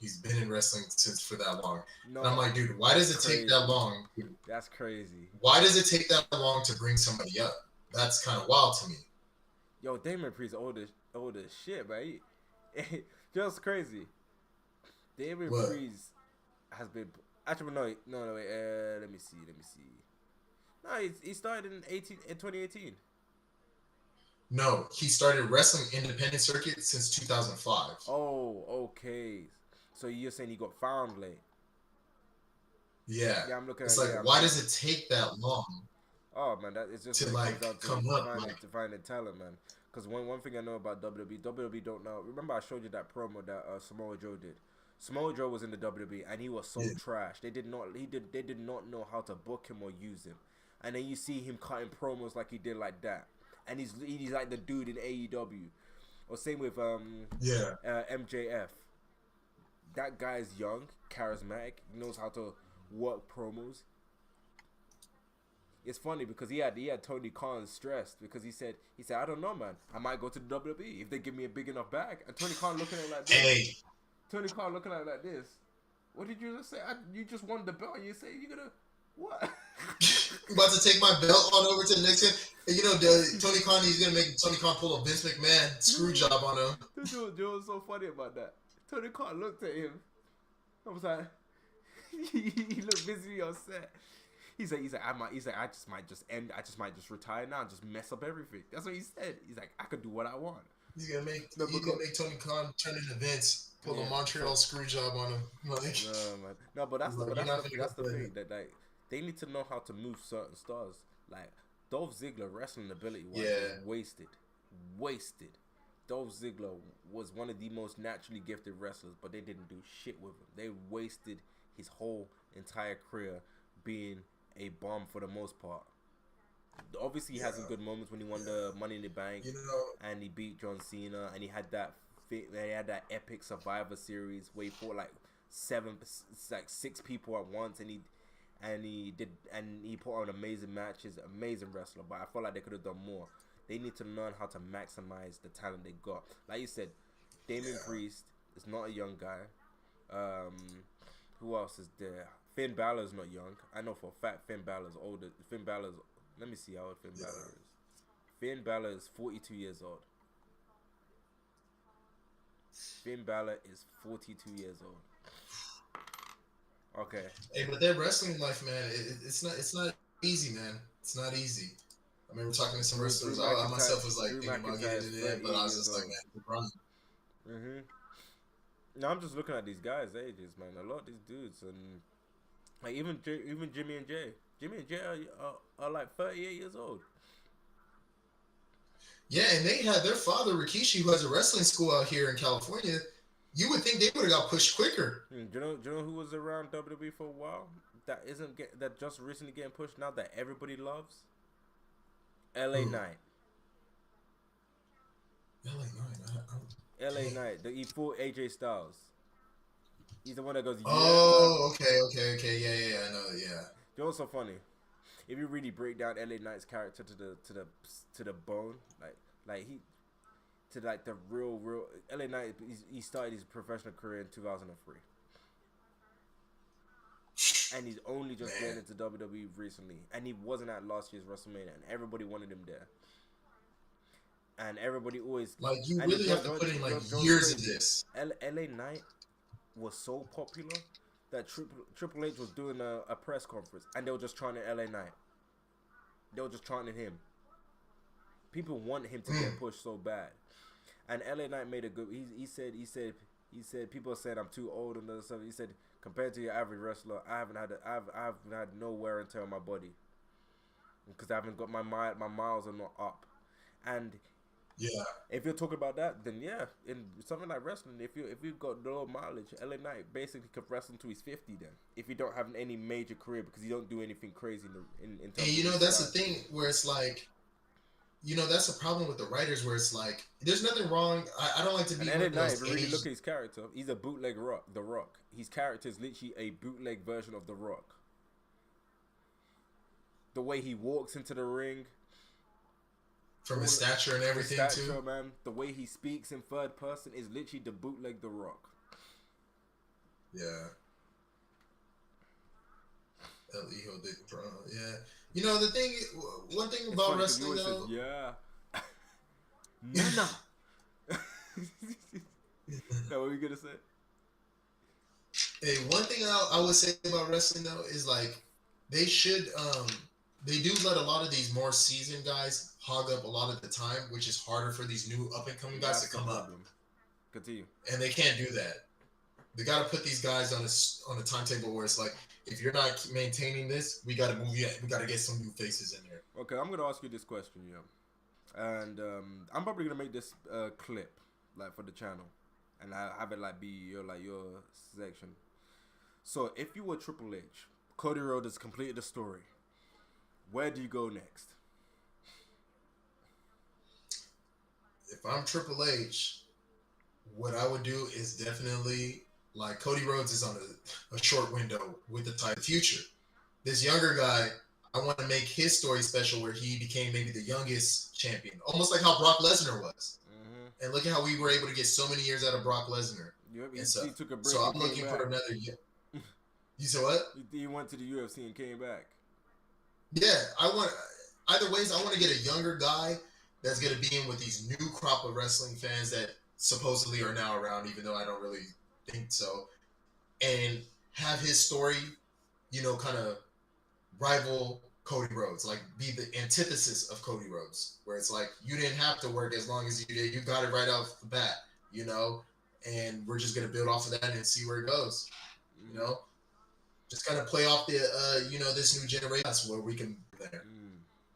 he's been in wrestling since for that long. No, and I'm like, dude, why does it take that long? That's crazy. Why does it take that long to bring somebody up? That's kind of wild to me. Yo, Damian Priest old as shit, man. Just crazy. Damian Priest has been, actually no wait, let me see. No, he started in 2018. No, he started wrestling independent circuit since 2005. Oh, okay. So you're saying he got found late? Yeah. Yeah, I'm looking. It's like, why does it take that long? Oh man, that it's just to like come up, to find the talent, man. Because one thing I know about WWE don't know. Remember I showed you that promo that Samoa Joe did. Samoa Joe was in the WWE and he was so trash. They did not know how to book him or use him. And then you see him cutting promos like he did like that. And he's like the dude in AEW. Or same with MJF. That guy's young, charismatic, knows how to work promos. It's funny because he had Tony Khan stressed because he said I don't know, man, I might go to the WWE if they give me a big enough bag. And Tony Khan looking at it like this. Hey. Tony Khan looking at it like this. What did you just say? You just won the belt and you say you're gonna what? I'm about to take my belt on over to the next one. And, you know, Tony Khan, he's gonna make Tony Khan pull a Vince McMahon screw job on him. Dude was so funny about that. Tony Khan looked at him. I was like, he looked visibly upset. He's like, I just might just retire now and just mess up everything. That's what he said. He's like, I could do what I want. He's gonna make Tony Khan turn into Vince, pull a Montreal screw job on him. Like, no, but that's the thing that like they need to know how to move certain stars. Like Dolph Ziggler wrestling ability wise Yeah. was wasted. Dolph Ziggler was one of the most naturally gifted wrestlers, but they didn't do shit with him. They wasted his whole entire career being a bomb for the most part. Obviously, he had some good moments when he won the Money in the Bank, and he beat John Cena, and he had that epic Survivor Series where he fought like six people at once, and he put on amazing matches, amazing wrestler. But I felt like they could have done more. They need to learn how to maximize the talent they got. Like you said, Damian Priest is not a young guy. Who else is there? Finn Balor's not young. I know for a fact Finn Balor's older. Let me see how old Finn Balor is. Finn Balor is 42 years old. Finn Balor is 42 years old. Okay. Hey, but their wrestling life, man, it's not easy, man. It's not easy. I remember talking to some wrestlers. I myself was like thinking about getting in it, but I was just like, man, No, I'm just looking at these guys' ages, man. A lot of these dudes, and like even Jimmy and Jay. Jimmy and Jay are like 38 years old. Yeah, and they had their father Rikishi, who has a wrestling school out here in California. You would think they would have got pushed quicker. Do you know who was around WWE for a while? That just recently getting pushed now that everybody loves? LA Knight. LA Knight. He fought AJ Styles. He's the one that goes. Oh, okay. Yeah, I know. Yeah. You know what's so funny? If you really break down LA Knight's character to the bone, like the real LA Knight, he started his professional career in 2003. And he's only just getting into WWE recently. And he wasn't at last year's WrestleMania. And everybody wanted him there. And everybody always... Like, you really have to put in, like, years of this. LA Knight was so popular that Triple H was doing a press conference. And they were just chanting LA Knight. They were just chanting him. People want him to get pushed so bad. And LA Knight made a good... He said people said I'm too old and other stuff. He said... Compared to your average wrestler, I haven't had no wear and tear on my body because I haven't got my miles are not up. And if you're talking about that, then in something like wrestling, if you've got low mileage, LA Knight basically could wrestle until he's 50. Then, if you don't have any major career because you don't do anything crazy in terms. And you know that's the thing where it's like, you know, that's the problem with the writers where it's like, there's nothing wrong. I don't like to be. And LA Knight, if you really look at his character, he's a bootleg The Rock. His character is literally a bootleg version of The Rock. The way he walks into the ring, from his stature and everything too, man. The way he speaks in third person is literally the bootleg The Rock. Yeah. El Hijo de Pro. Yeah. You know one thing about wrestling though. Nana. What were you gonna say? Hey, one thing I would say about wrestling though is like they should they do let a lot of these more seasoned guys hog up a lot of the time, which is harder for these new up and coming guys to come up. Continue. And they can't do that. They got to put these guys on a timetable where it's like, if you're not maintaining this, we got to move you. We got to get some new faces in here. Okay, I'm gonna ask you this question, and I'm probably gonna make this clip like for the channel, and I have it like be your section. So if you were Triple H, Cody Rhodes has completed the story. Where do you go next? If I'm Triple H, what I would do is definitely, like, Cody Rhodes is on a short window with the title future. This younger guy, I want to make his story special where he became maybe the youngest champion. Almost like how Brock Lesnar was. Mm-hmm. And look at how we were able to get so many years out of Brock Lesnar. Yep, he took a break. So I'm looking for another year. You said what? He went to the UFC and came back. Yeah, either ways, I want to get a younger guy that's going to be in with these new crop of wrestling fans that supposedly are now around, even though I don't really think so, and have his story, you know, kind of rival Cody Rhodes, like be the antithesis of Cody Rhodes, where it's like, you didn't have to work as long as you did. You got it right off the bat, you know, and we're just going to build off of that and see where it goes, you know? Just kind of play off the, you know, this new generation. That's where we can be there.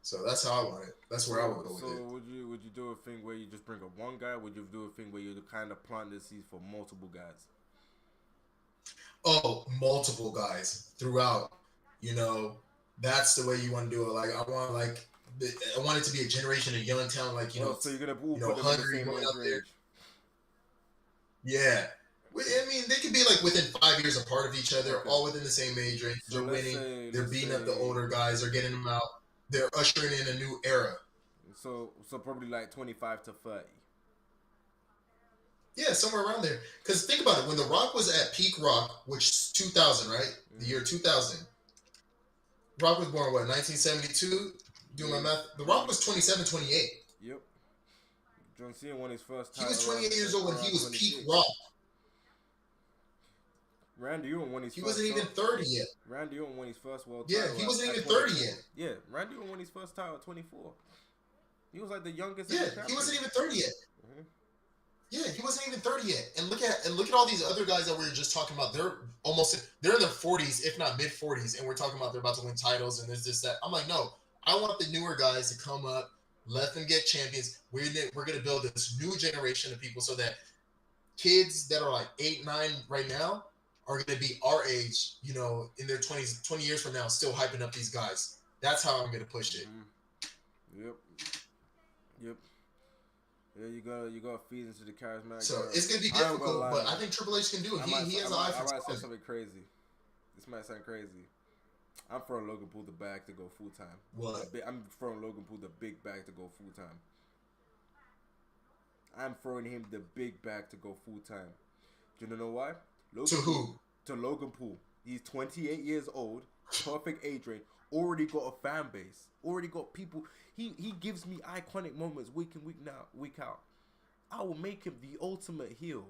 So that's how I want it. That's where I would go with So it. would you do a thing where you just bring up one guy? Would you do a thing where you kind of plant the seeds for multiple guys? Oh, multiple guys throughout. You know, that's the way you want to do it. Like I want it to be a generation of young talent. Like So you're gonna all you know, put them in the hungry same going age out there. range. Yeah. I mean, they could be like within 5 years apart of each other, Okay. all within the same age range. So They're winning. They're let's beating up the say older guys. They're getting them out. They're ushering in a new era. so probably like 25 to 30. Yeah, somewhere around there. Because think about it. When The Rock was at peak Rock, which is 2000, right? The year 2000. Rock was born, what, 1972? Doing my math. The Rock was 27, 28. Yep. John Cena won his first He title. was 28 years old when he was 26. peak Rock. Randy Orton won his He first wasn't even 30 yet. Randy Orton won his first world Yeah, title. he wasn't even 24. 30 yet. Yeah, Randy Orton won his first title at 24. He was like the youngest. Yeah, he wasn't even 30 yet. Mm-hmm. Yeah, he wasn't even 30 yet. And look at all these other guys that we were just talking about. They're in their 40s, if not mid 40s, and we're talking about they're about to win titles and there's this that. I'm like, no, I want the newer guys to come up, let them get champions. We're gonna build this new generation of people so that kids that are like 8, 9 right now are gonna be our age, you know, in their 20s, 20 years from now, still hyping up these guys. That's how I'm gonna push it. Yep. Yeah, you gotta feed into the charismatic. So it's gonna be difficult, but I think Triple H can do it. He has an eye for I might say talent. something crazy. This might sound crazy. I'm throwing Logan Paul the bag to go full time. What? I'm throwing Logan Paul the big bag to go full time. I'm throwing him the big bag to go full time. Do you know why? To who? To Logan Paul. He's 28 years old, perfect age range, already got a fan base, already got people. He gives me iconic moments week in, week out. I will make him the ultimate heel.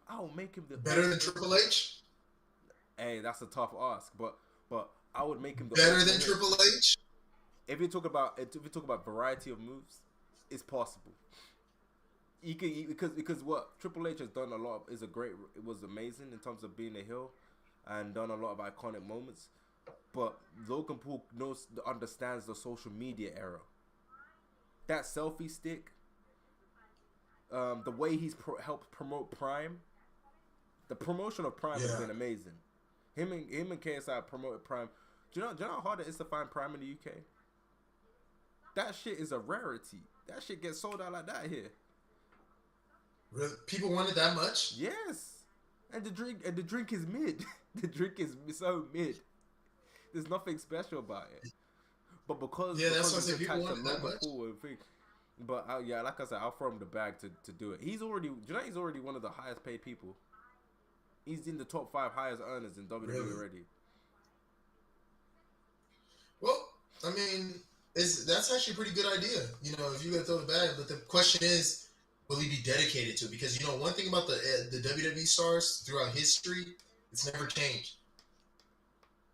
I will make him the better than Triple H. Hey, that's a tough ask, but I would make him the better than Triple H. If you talk about variety of moves, it's possible. He could because what Triple H has done a lot of it was amazing in terms of being a heel, and done a lot of iconic moments. But Logan Paul understands the social media era. That selfie stick, the way he's helped promote Prime, the promotion of Prime has been amazing. Him and KSI promoted Prime. Do you know how hard it is to find Prime in the UK? That shit is a rarity. That shit gets sold out like that here. Really? People want it that much? Yes. And the drink is mid. The drink is so mid. There's nothing special about it. But because that's what I said. People want it that much. But like I said, I'll throw him the bag to do it. He's already one of the highest paid people. He's in the top 5 highest earners in WWE already. Well, I mean, that's actually a pretty good idea. You know, if you gotta throw the bag, but the question is, will he be dedicated to it? Because you know, one thing about the WWE stars throughout history, it's never changed.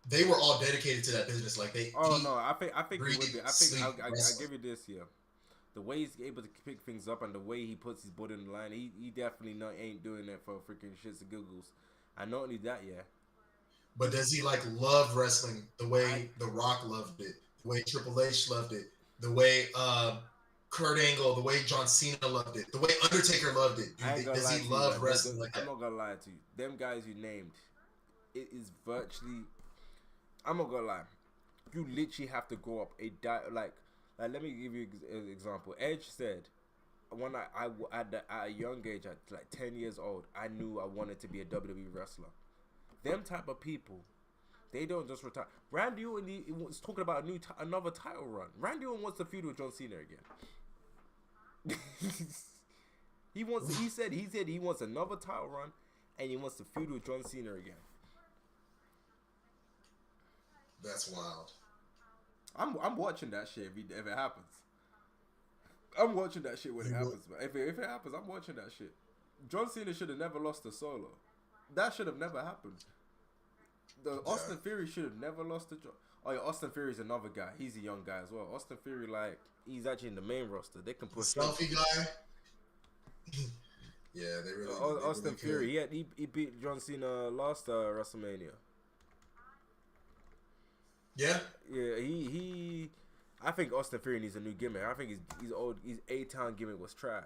They were all dedicated to that business. Like they. Oh no, I think he would be. I think I'll give you this here. The way he's able to pick things up and the way he puts his body in the line, he definitely ain't doing that for freaking shits and giggles. And not only that, but does he love wrestling the way The Rock loved it, the way Triple H loved it, the way Kurt Angle, the way John Cena loved it, the way Undertaker loved it? Does he love wrestling like that? I'm not gonna lie to you. Them guys you named, it is virtually. I'm not gonna lie. You literally have to grow up like let me give you an example. Edge said, when I at a young age, at like 10 years old, I knew I wanted to be a WWE wrestler. Them type of people, they don't just retire. Randy Orton was talking about another title run. Randy Orton wants to feud with John Cena again. He said he wants another title run, and he wants to feud with John Cena again. That's wild. I'm watching that shit if it happens. I'm watching that shit when it happens. Man. If it happens, I'm watching that shit. John Cena should have never lost to Solo. That should have never happened. Austin Theory should have never lost to John. Oh yeah, Austin Theory's another guy. He's a young guy as well. Austin Theory, he's actually in the main roster. They can push. Selfie guy. Yeah, they really. Austin Theory. He beat John Cena last WrestleMania. Yeah. Yeah, he. I think Austin Theory needs a new gimmick. I think he's old. His A-Town gimmick was trash.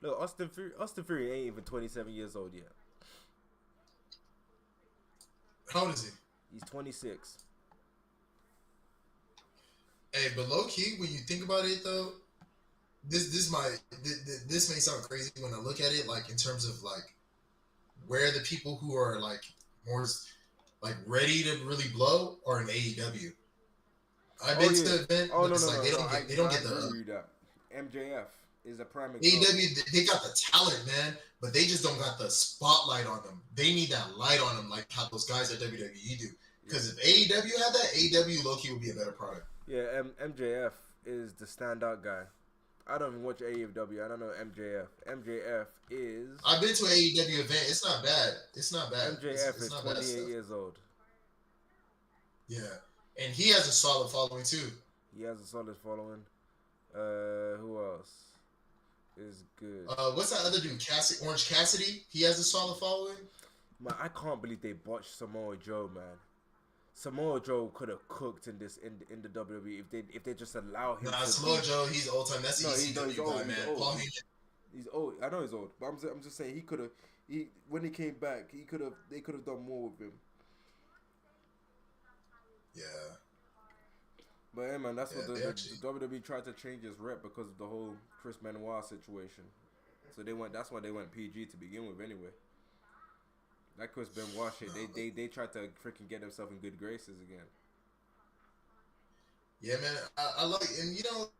Look, Austin Theory ain't even 27 years old yet. How old is he? He's 26. Hey, but low key, when you think about it though, this may sound crazy when I look at it, like in terms of like where the people who are like more like ready to really blow are in AEW. I've been to the event, Oh but no it's no like no no. they don't I get agree the with you that MJF is a prime example. AEW. They got the talent, man, but they just don't got the spotlight on them. They need that light on them, like how those guys at WWE do. Because if AEW had that, AEW low-key would be a better product. Yeah, MJF is the standout guy. I don't even watch AEW. I don't know MJF. MJF is. I've been to an AEW event. It's not bad. MJF it's is not 28 years old. Yeah, and he has a solid following too. He has a solid following. Who else is good? What's that other dude? Orange Cassidy. He has a solid following. Man, I can't believe they botched Samoa Joe, man. Samoa Joe could have cooked in the WWE if they just allow him. Nah, Samoa Joe, he's old time. That's the ECW guy, man. Paul Heyman. He's old. I know he's old, but I'm just saying he could have. When he came back, they could have done more with him. Yeah. But hey, man, that's what the WWE tried to change his rep because of the whole Chris Benoit situation. So that's why they went PG to begin with, anyway. That Chris Benoit shit, they tried to freaking get themselves in good graces again. Yeah, man, I like, and you know,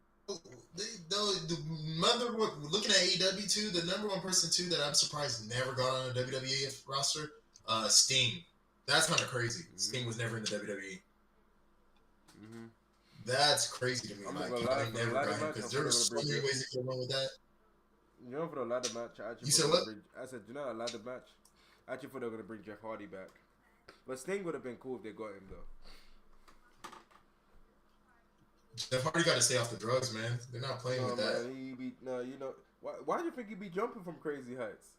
looking at AEW too, the number one person too that I'm surprised never got on a WWE roster, Sting. That's kind of crazy. Mm-hmm. Sting was never in the WWE. Mm-hmm. That's crazy to me. I'm like, I never got him because there were so many ways to get along with that. You know, for the ladder match, you said what? I said, you know, a ladder match. I actually thought they were gonna bring Jeff Hardy back, but Sting would have been cool if they got him though. Jeff Hardy got to stay off the drugs, man. They're not playing with that. You know, why do you think he be jumping from crazy heights?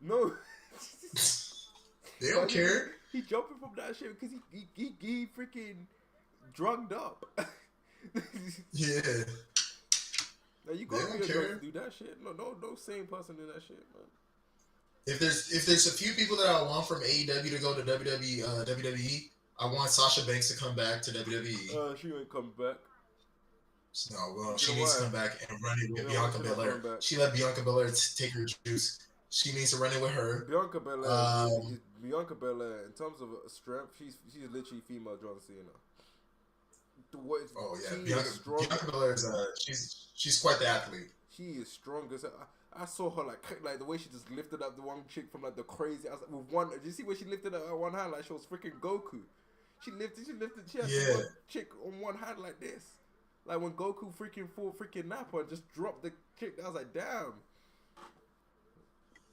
No, they don't care. He jumping from that shit because he freaking drugged up. Yeah. Now you gotta be a drug to do that shit. No sane person do that shit, man. If there's a few people that I want from AEW to go to WWE, I want Sasha Banks to come back to WWE. She ain't coming back. No, well, she needs to come back and run it with Bianca Belair. She let Bianca Belair take her juice. She needs to run it with her. Bianca Belair, in terms of strength, she's literally female John Cena. Bianca Belair is she's quite the athlete. She is strong. I saw her like the way she just lifted up the one chick from like the crazy. I was like, with one. Did you see where she lifted up her one hand like she was freaking Goku? She had one chick on one hand like this, like when Goku freaking Nappa and just dropped the kick. I was like, damn.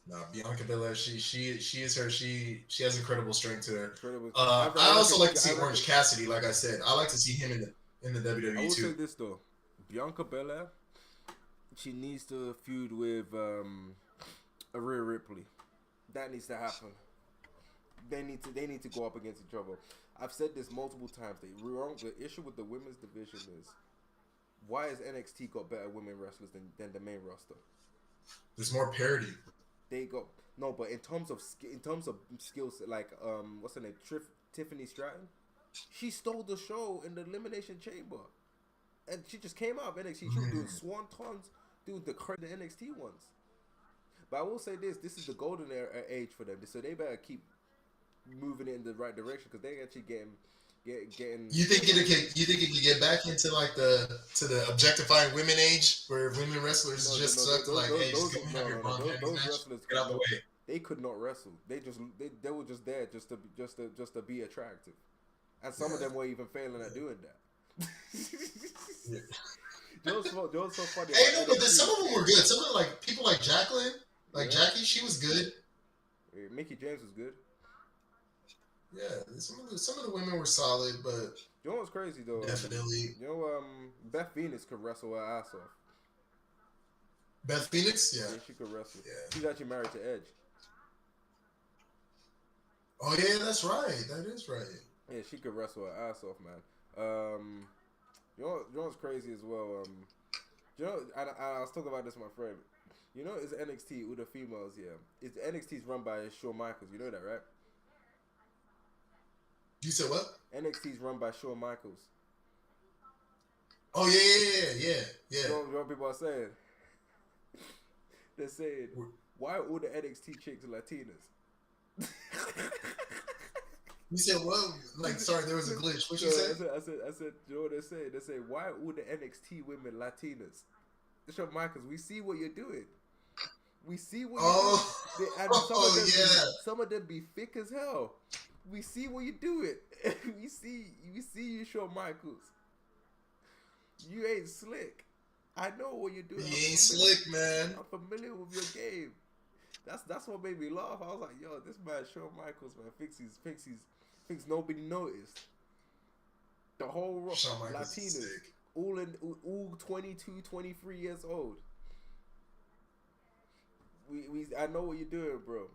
No, Bianca Belair, she is her. She has incredible strength to her. I also like to see Orange Cassidy. Like I said, I like to see him in the WWE too. I will say this though, Bianca Belair, she needs to feud with Rhea Ripley. That needs to happen. They need to go up against each other. I've said this multiple times. The issue with the women's division is why has NXT got better women wrestlers than the main roster? There's more parity. They got but in terms of skills, like what's her name, Tiffany Stratton, she stole the show in the Elimination Chamber, and she just came out of NXT. She was doing swantons, doing the NXT ones. But I will say this is the golden age for them, so they better keep moving it in the right direction because they're actually getting. You think it can get back into like the objectifying women age where women wrestlers suck? Just go have your match. Get out the way. They could not wrestle. They were just there just to be attractive, and some of them were even failing at doing that. Yeah. Joe's so funny. Hey, no, but some of them were good. Some of them, like people like Jacqueline, Jackie, she was good. Yeah, Mickie James was good. Yeah, some of the women were solid, but you know what's crazy though? Definitely. You know, Beth Phoenix could wrestle her ass off. Beth Phoenix, yeah, she could wrestle. Yeah, she's actually married to Edge. Oh yeah, that's right. That is right. Yeah, she could wrestle her ass off, man. You know what's crazy as well? You know, I was talking about this with my friend. You know, it's NXT with the females. Yeah, it's NXT's run by Shawn Michaels. You know that, right? You said what? NXT's run by Shawn Michaels. Oh yeah. You know what people are saying? They're saying, why are all the NXT chicks Latinas? You said what? Like, sorry, there was a glitch. What you say? I said, you know what they're saying? They say, why are all the NXT women Latinas? Shawn Michaels, we see what you're doing. We see what you're doing. And some of them be thick as hell. We see what you're doing. we see you, Shawn Michaels. You ain't slick. I know what you're doing. You ain't slick, man. I'm familiar with your game. That's what made me laugh. I was like, yo, this man Shawn Michaels, man, thinks nobody noticed. The whole Latinas, all 22, 23 years old. I know what you're doing, bro.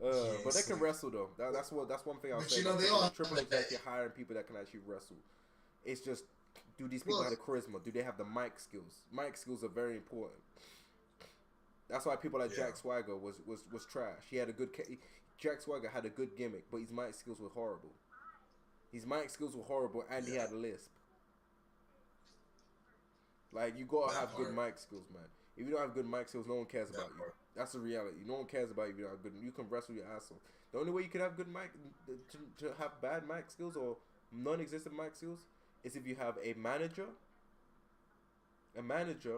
But they can wrestle though. That's one thing I'll say. You know, they all Triple H actually hiring people that can actually wrestle. It's just, do these people have the charisma? Do they have the mic skills? Mic skills are very important. That's why people like Jack Swagger was trash. He had a good. Jack Swagger had a good gimmick, but his mic skills were horrible. His mic skills were horrible, and he had a lisp. Like, you gotta have good mic skills, man. If you don't have good mic skills, no one cares about you. That's the reality. No one cares about you if you don't have good. You can wrestle your ass off. The only way you can have good mic to have bad mic skills or non-existent mic skills is if you have a manager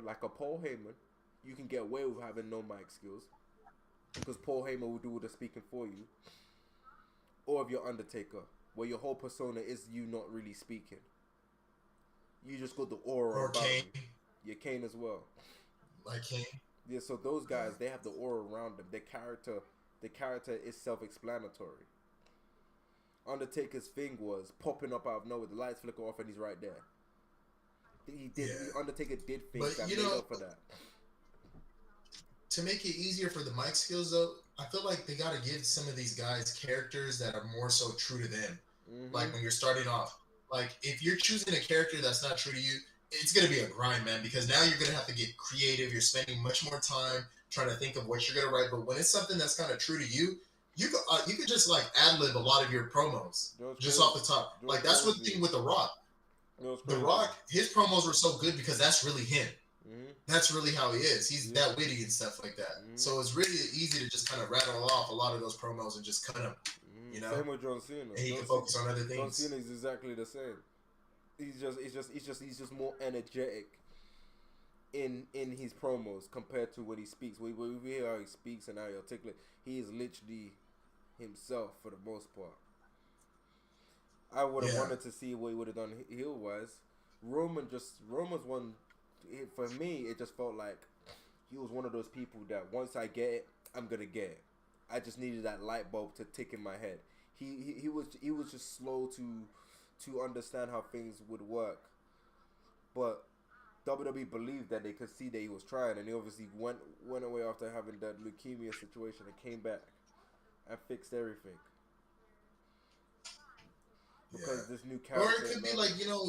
like a Paul Heyman. You can get away with having no mic skills because Paul Heyman will do all the speaking for you. Or if you're Undertaker, where your whole persona is you not really speaking. You just got the aura or about Kane. you. Yeah, Kane as well. Like Kane. Yeah, so those guys, they have the aura around them. The character is self-explanatory. Undertaker's thing was popping up out of nowhere. The lights flicker off and he's right there. Undertaker did things that made up for that. To make it easier for the mic skills, though, I feel like they got to give some of these guys characters that are more so true to them. Mm-hmm. Like when you're starting off. Like, if you're choosing a character that's not true to you, it's going to be a grind, man, because now you're going to have to get creative. You're spending much more time trying to think of what you're going to write. But when it's something that's kind of true to you, you could just, like, ad-lib a lot of your promos just off the top. Like, that's what the thing with The Rock. The Rock, his promos were so good because that's really him. Mm-hmm. That's really how he is. He's that witty and stuff like that. Mm-hmm. So it's really easy to just kind of rattle off a lot of those promos and just cut them. You know? Same with John Cena. And he can focus on other things. John Cena is exactly the same. He's just more energetic in his promos compared to when he speaks. We hear how he speaks and how he articulate. He is literally himself for the most part. I would have wanted to see what he would have done heel wise. Roman's one. For me, it just felt like he was one of those people that once I get it, I'm gonna get it. I just needed that light bulb to tick in my head. He was just slow to understand how things would work, but WWE believed that they could see that he was trying, and he obviously went away after having that leukemia situation and came back and fixed everything. Because this new character, or it could be like, you know.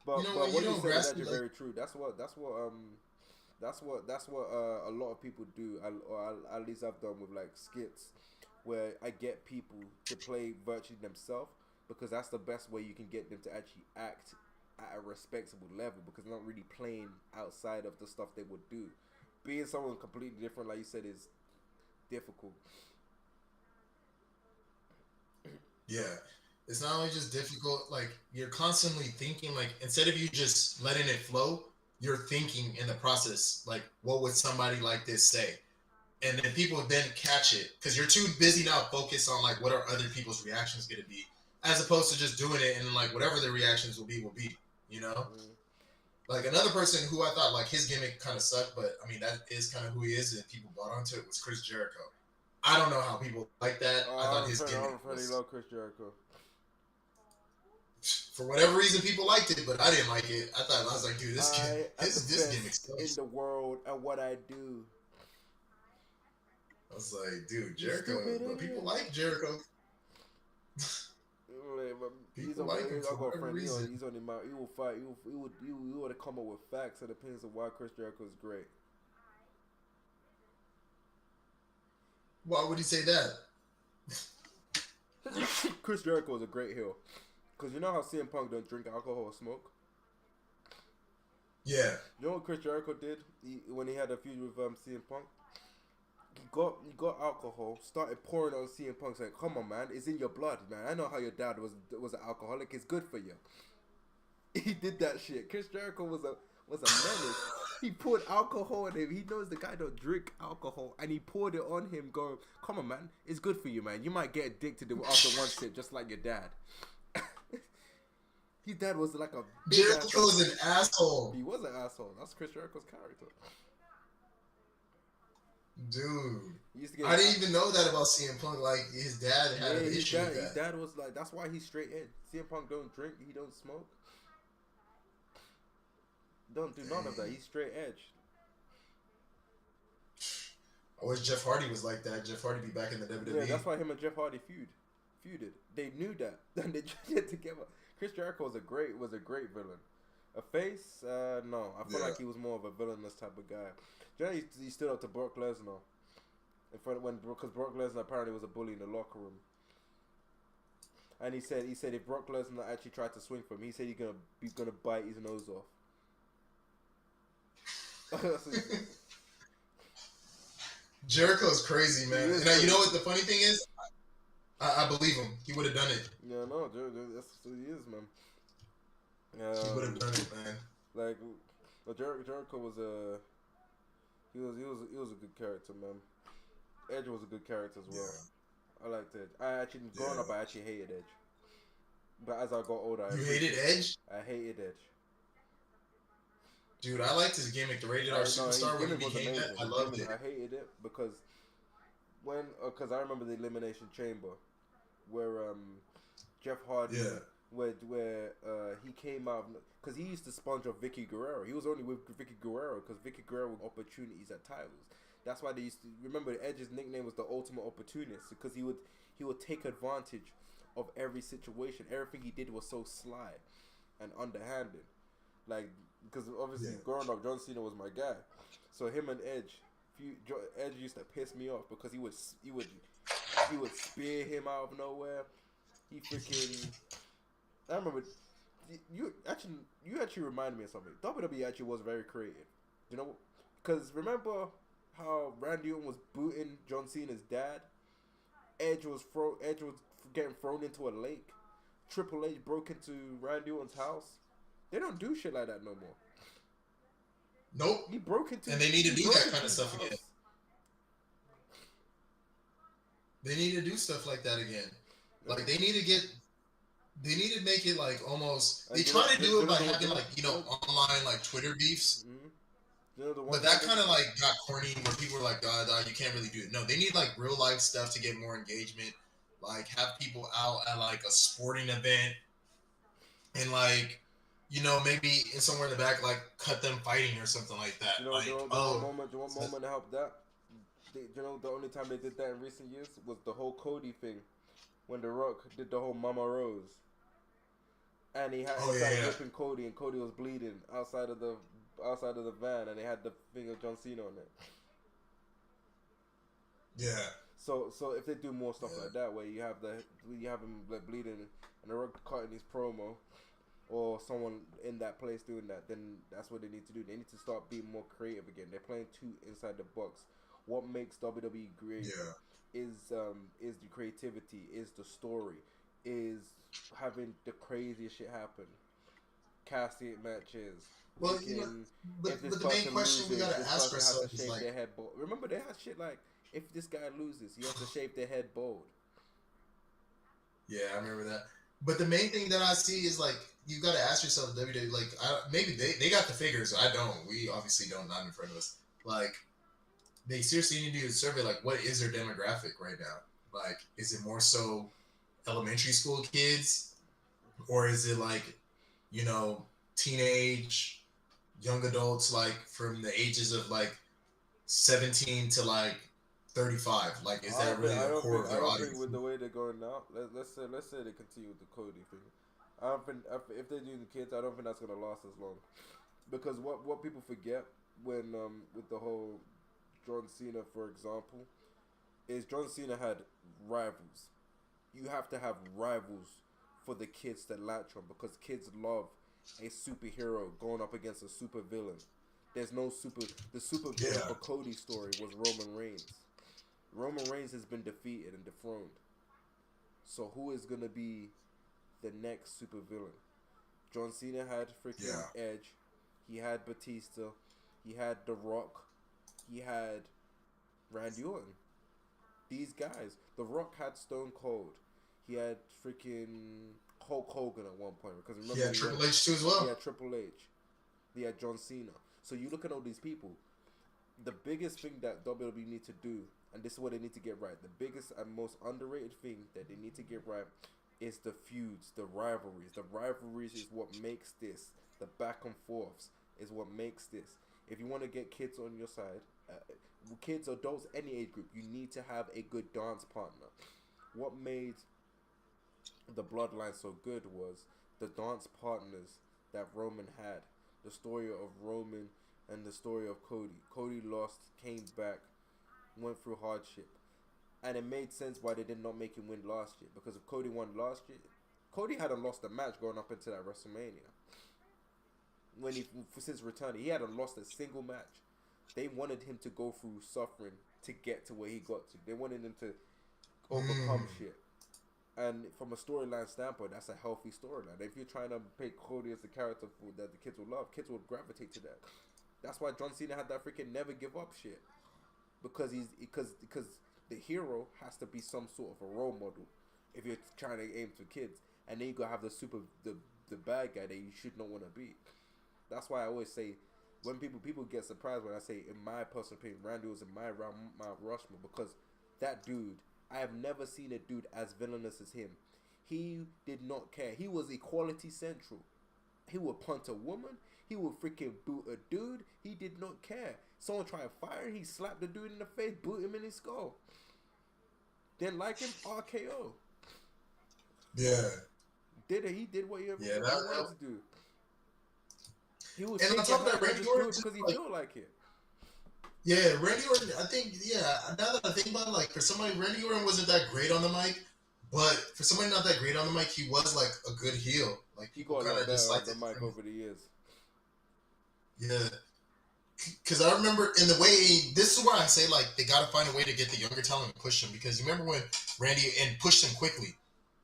But what you said is actually very true. That's what a lot of people do, or at least I've done with like skits, where I get people to play virtually themselves, because that's the best way you can get them to actually act at a respectable level, because they're not really playing outside of the stuff they would do. Being someone completely different, like you said, is difficult. Yeah. It's not only just difficult, like, you're constantly thinking, like, instead of you just letting it flow, you're thinking in the process, like, what would somebody like this say? And then people then catch it, because you're too busy now focused on, like, what are other people's reactions going to be, as opposed to just doing it and, like, whatever their reactions will be, you know? Mm-hmm. Like, another person who I thought, like, his gimmick kind of sucked, but, I mean, that is kind of who he is, and people bought onto it, was Chris Jericho. I don't know how people like that. I thought his gimmick was... I love Chris Jericho. For whatever reason, people liked it, but I didn't like it. I was like, dude, this gimmick in the world and what I do. I was like, dude, Jericho, but people like Jericho. People like him I for got a whatever friend. reason. He's on the mount. He will fight. He would come up with facts and opinions of why Chris Jericho is great. Why would he say that? Chris Jericho is a great heel. Because you know how CM Punk don't drink alcohol or smoke? Yeah. You know what Chris Jericho did when he had a feud with CM Punk? He got alcohol, started pouring on CM Punk, saying, "Come on, man, it's in your blood, man. I know how your dad was an alcoholic. It's good for you." He did that shit. Chris Jericho was a menace. He poured alcohol on him. He knows the guy don't drink alcohol, and he poured it on him, going, "Come on, man, it's good for you, man. You might get addicted after one sip, just like your dad." His dad was like a big Jericho was an asshole. He was an asshole. That's Chris Jericho's character. Dude, I didn't even know that about CM Punk. Like, his dad had an issue with that. His dad was like, that's why he's straight edge. CM Punk don't drink, he don't smoke. Don't do none of that. He's straight edge. I wish Jeff Hardy was like that. Jeff Hardy be back in the WWE. Yeah, that's why him and Jeff Hardy feuded. They knew that. And they traded together. Chris Jericho was a great villain. A face? No. I feel like he was more of a villainous type of guy. Generally, he stood up to Brock Lesnar. Because Brock Lesnar apparently was a bully in the locker room. And he said if Brock Lesnar actually tried to swing for him, he said he's gonna bite his nose off. Jericho's crazy, man. And you know what the funny thing is? I believe him. He would have done it. Yeah, no, that's what he is, man. He would have done it, man. Like, Jericho was he was a good character, man. Edge was a good character as well. Yeah. I liked Edge. Growing up, I actually hated Edge. But as I got older, you hated Edge? I hated Edge. Dude, I liked his gimmick, the Rated R Superstar when he became that. I loved it. I hated it because I remember the Elimination Chamber where Jeff Hardy where he came out because he used to sponge off Vicky Guerrero. He was only with Vicky Guerrero because Vicky Guerrero had opportunities at titles. That's why they used to remember Edge's nickname was the Ultimate Opportunist because he would take advantage of every situation. Everything he did was so sly and underhanded. Like, because obviously growing up, John Cena was my guy. So him and Edge used to piss me off because he would spear him out of nowhere. He freaking. I remember you actually reminded me of something. WWE actually was very creative. You know, because remember how Randy Orton was booting John Cena's dad? Edge was getting thrown into a lake. Triple H broke into Randy Orton's house. They don't do shit like that no more. Nope. He broke into and they need to do that kind of stuff again. They need to do stuff like that again. Like they need to make it like almost. They try to do it by having like online like Twitter beefs. Mm-hmm. But that kind of like got corny where people were like, God, you can't really do it. No, they need like real life stuff to get more engagement. Like have people out at like a sporting event and like. Maybe somewhere in the back, like cut them fighting or something like that. One moment to help that. The only time they did that in recent years was the whole Cody thing, when The Rock did the whole Mama Rose, and he started whipping Cody, and Cody was bleeding outside of the van, and they had the thing of John Cena on it. Yeah. So if they do more stuff like that, where you have him like bleeding and The Rock cutting his promo. Or someone in that place doing that, then that's what they need to do. They need to start being more creative again. They're playing too inside the box. What makes WWE great is the creativity, is the story, is having the craziest shit happen. Casting matches. Well, but the main question we gotta ask ourselves is like, remember they had shit like if this guy loses, he has to shave their head bald. Yeah, I remember that. But the main thing that I see is like you got to ask yourself, WWE, like maybe they got the figures. I don't. We obviously don't. Not in front of us. Like they seriously need to do a survey. Like, what is their demographic right now? Like, is it more so elementary school kids, or is it like teenage, young adults, like from the ages of like 17 to like 35. Like, is I that don't think. really I the don't core think. of I their don't think audience? with the way they're going now. Let's say they continue with the Cody thing. I don't think if they're doing the kids, I don't think that's gonna last as long. Because what people forget when with the whole John Cena, for example, is John Cena had rivals. You have to have rivals for the kids to latch on because kids love a superhero going up against a super villain. There's no super. The super villain Yeah. for Cody's story was Roman Reigns. Roman Reigns has been defeated and dethroned. So who is gonna be the next super villain? John Cena had freaking Yeah. Edge. He had Batista. He had The Rock. He had Randy Orton. These guys. The Rock had Stone Cold. He had freaking Hulk Hogan at one point. Because remember, Yeah, Triple H too as well. he had Triple H. He had John Cena. So you look at all these people. The biggest thing that WWE need to do, and this is what they need to get right, the biggest and most underrated thing that they need to get right is the feuds, the rivalries. The rivalries is what makes this. The back and forths is what makes this. If you want to get kids on your side, kids, adults, any age group, you need to have a good dance partner. What made the bloodline so good was the dance partners that Roman had. The story of Roman and the story of Cody. Cody lost, came back, went through hardship. And it made sense why they did not make him win last year. Because if Cody won last year, Cody hadn't lost a match going up into that WrestleMania. When since returning, he hadn't lost a single match. They wanted him to go through suffering to get to where he got to. They wanted him to overcome shit. And from a storyline standpoint, that's a healthy storyline. If you're trying to pick Cody as the character that the kids will love, kids will gravitate to that. That's why John Cena had that freaking never give up shit. Because the hero has to be some sort of a role model if you're trying to aim for kids. And then you gotta have the bad guy that you should not want to be. That's why I always say, when people get surprised when I say, in my personal opinion, Randy was in my Rushmore, because that dude, I have never seen a dude as villainous as him. He did not care. He was equality central. He would punt a woman. He would freaking boot a dude. He did not care. Someone tried to fire him. He slapped the dude in the face, boot him in his skull. Didn't like him, RKO. Yeah. He did what he Yeah, wanted to do. He was and on shaking top of that, hands Randy just Orton, do it because he like, feel like it. yeah, Randy Orton. I think, now that I think about it, like, for somebody, Randy Orton wasn't that great on the mic, but for somebody not that great on the mic, he was like a good heel. Like, He people got a kind lot of better on disliked the it. mic over the years. Yeah. Because I remember in the way, this is where I say, like, they got to find a way to get the younger talent and push them. Because you remember when and pushed him quickly.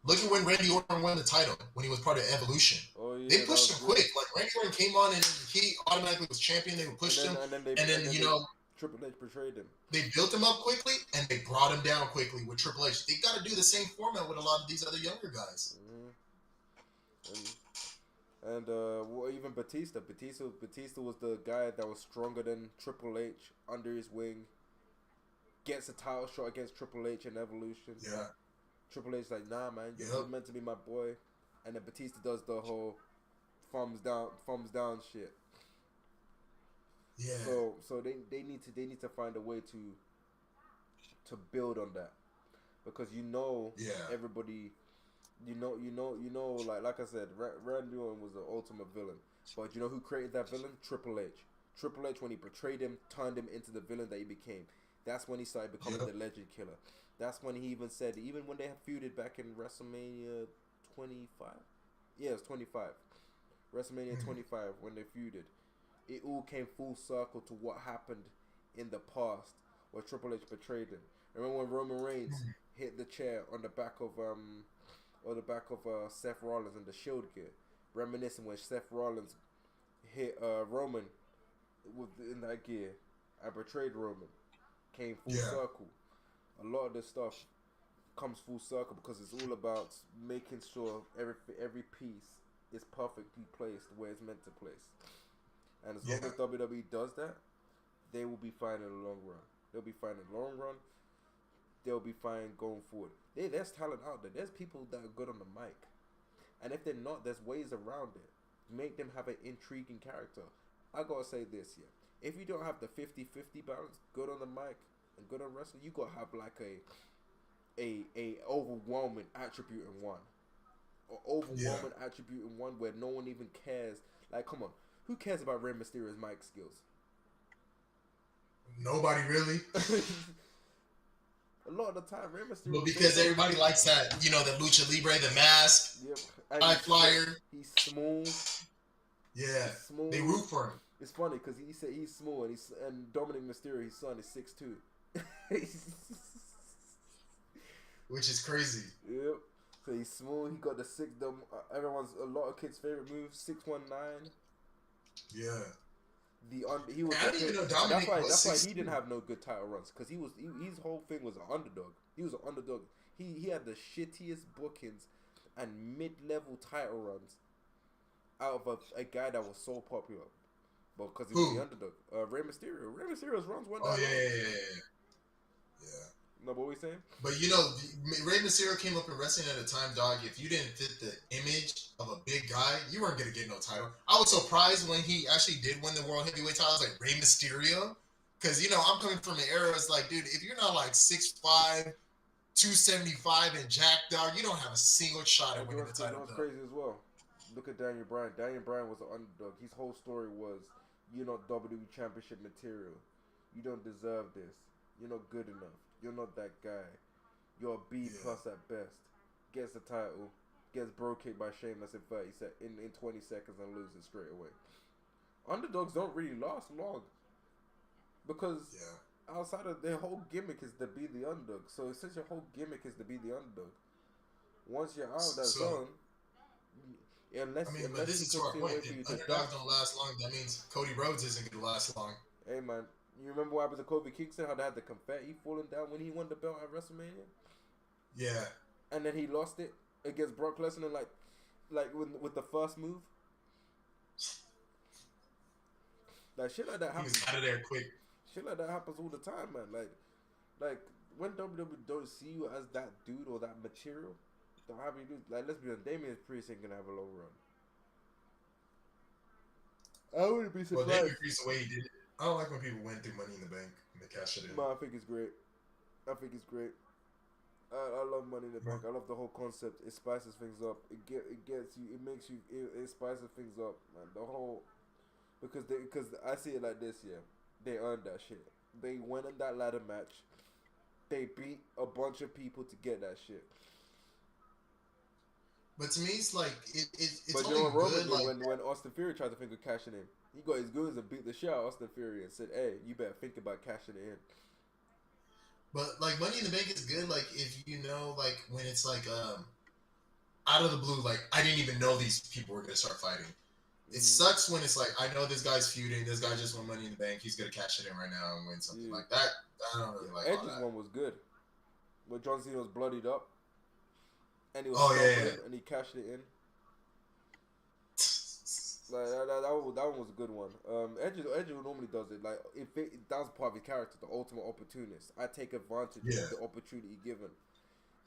Look at when Randy Orton won the title, when he was part of Evolution. Oh yeah, They pushed him great. quick. Like, Randy Orton came on and he automatically was champion. They would push him. And then Triple H betrayed him. they built him up quickly and they brought him down quickly with Triple H. They got to do the same format with a lot of these other younger guys. And well, even Batista was the guy that was stronger than Triple H under his wing. Gets a title shot against Triple H in Evolution. Yeah. Triple H's like, nah, man, you're meant to be my boy. And then Batista does the whole thumbs down shit. Yeah. So they need to find a way to build on that, because everybody, like I said, Randy Orton was the ultimate villain. But you know who created that villain? Triple H. Triple H, when he betrayed him, turned him into the villain that he became. That's when he started becoming the legend killer. That's when he even said, even when they feuded back in WrestleMania 25. Yeah, it was 25. WrestleMania 25, when they feuded. It all came full circle to what happened in the past where Triple H betrayed him. Remember when Roman Reigns hit the chair on the back of Seth Rollins in the Shield gear, reminiscing when Seth Rollins hit Roman in that gear and betrayed Roman. Came full circle. A lot of this stuff comes full circle because it's all about making sure every piece is perfectly placed where it's meant to place. And as long as WWE does that, they will be fine in the long run. They'll be fine in the long run. They'll be fine going forward. There's talent out there. There's people that are good on the mic. And if they're not, there's ways around it. Make them have an intriguing character. I gotta say this, If you don't have the 50-50 balance, good on the mic, and good at wrestling, you gotta have like a overwhelming attribute in one. Or overwhelming attribute in one where no one even cares. Like, come on, who cares about Rey Mysterio's mic skills? Nobody really. A lot of the time, Rey Mysterio. Well, because everybody likes that, the Lucha Libre, the mask, high flyer. He's smooth. Yeah, he's smooth. They root for him. It's funny because he said he's smooth, and Dominic Mysterio, his son, is 6'2". Which is crazy. Yep. So he's smooth. He got a lot of kids' favorite move, 619. Yeah. He was. I didn't even know Dominic that's why he didn't have no good title runs, because his whole thing was an underdog. He was an underdog. He had the shittiest bookings and mid-level title runs out of a guy that was so popular, but because he was the underdog. Rey Mysterio. Rey Mysterio's runs went down. Oh yeah. No, what were we saying? But Rey Mysterio came up in wrestling at a time, dog. If you didn't fit the image of a big guy, you weren't gonna get no title. I was surprised when he actually did win the World Heavyweight title. I was like, Rey Mysterio, because I'm coming from an era. It's like, dude, if you're not like 6'5", 275 and jack, dog, you don't have a single shot at winning the title. That's crazy as well. Look at Daniel Bryan. Daniel Bryan was an underdog. His whole story was, you're not WWE Championship material. You don't deserve this. You're not good enough. You're not that guy. You're a B plus at best. Gets the title. Gets bro kicked by Sheamus in 20 seconds and loses straight away. Underdogs don't really last long. Because outside of their whole gimmick is to be the underdog. So since your whole gimmick is to be the underdog, once you're out of that zone, but this is to our point. If underdogs don't last long, that means Cody Rhodes isn't going to last long. Hey, man. You remember what happened to Kofi Kingston? How they had the confetti falling down when he won the belt at WrestleMania? Yeah. And then he lost it against Brock Lesnar, like with the first move. Like shit like that happens. He was out of there quick. Shit like that happens all the time, man. Like when WWE don't see you as that dude or that material, don't have you do. Like, let's be honest, Damian Priest ain't gonna have a long run. I wouldn't be surprised. Well, Damian Priest, the way he did it. I don't like when people went through Money in the Bank and they cash it in. No, I think it's great. I love Money in the Bank. I love the whole concept. It spices things up. It gets you. It makes you. It spices things up, man. The whole because I see it like this. Yeah, they earned that shit. They went in that ladder match. They beat a bunch of people to get that shit. But to me, it's like it's but only good. Like when Austin Theory tried to think of cashing in, he got his goons and beat the shit out of Austin Theory and said, "Hey, you better think about cashing it in." But like Money in the Bank is good. Like if like when it's like out of the blue, like I didn't even know these people were gonna start fighting. It sucks when it's like I know this guy's feuding. This guy just won Money in the Bank. He's gonna cash it in right now and win something like that. I don't really like Edge's all that. one was good, where John Cena was bloodied up. And he was and he cashed it in. Like that one was a good one. Edge normally does it. Like that was part of his character, the ultimate opportunist. I take advantage of the opportunity given,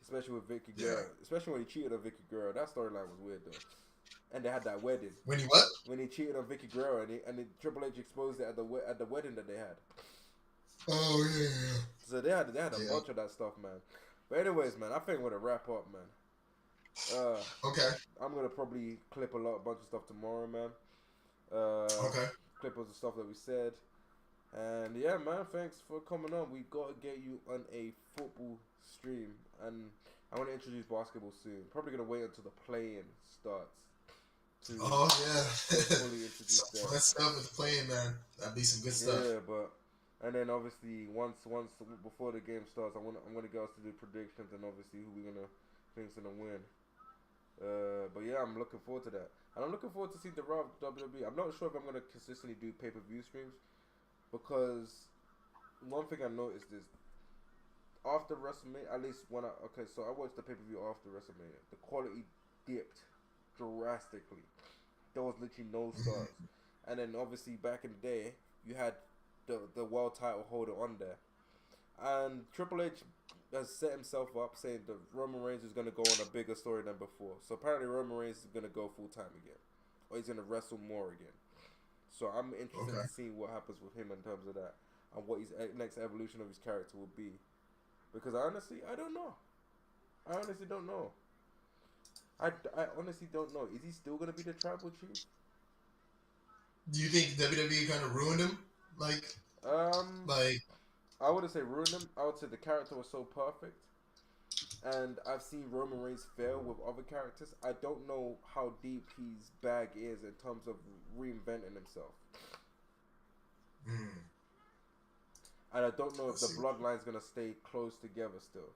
especially with Vicky Guerrero. Especially when he cheated on Vicky Guerrero. That storyline was weird though. And they had that wedding. When he what? When he cheated on Vicky Guerrero, and Triple H exposed it at the wedding that they had. Oh yeah. So they had a bunch of that stuff, man. But anyways, man, I think we're gonna wrap up, man. Okay. I'm gonna probably clip a bunch of stuff tomorrow, man. Okay. Clip of the stuff that we said, and yeah, man. Thanks for coming on. We gotta get you on a football stream, and I want to introduce basketball soon. Probably gonna wait until the play-in starts. Fully introduce that. Fun stuff with the play-in, man. That'd be some good stuff. Yeah, and then obviously once before the game starts, I'm gonna get us to do predictions and obviously who we're gonna think's gonna win. But yeah, I'm looking forward to that. And I'm looking forward to seeing the Raw WWE. I'm not sure if I'm going to consistently do pay-per-view streams, because one thing I noticed is after WrestleMania, at least so I watched the pay-per-view after WrestleMania. The quality dipped drastically. There was literally no stars. And then obviously back in the day, you had the world title holder on there. And Triple H has set himself up saying that Roman Reigns is going to go on a bigger story than before. So apparently Roman Reigns is going to go full time again, or he's going to wrestle more again. So I'm interested in seeing what happens with him in terms of that. and what his next evolution of his character will be. Because I don't know. I honestly don't know. I honestly don't know. Is he still gonna be the tribal chief? Do you think WWE kind of ruined him? Like, I wouldn't say ruined him. I would say the character was so perfect, and I've seen Roman Reigns fail with other characters. I don't know how deep his bag is in terms of reinventing himself. And I don't know if the bloodline's gonna stay close together still.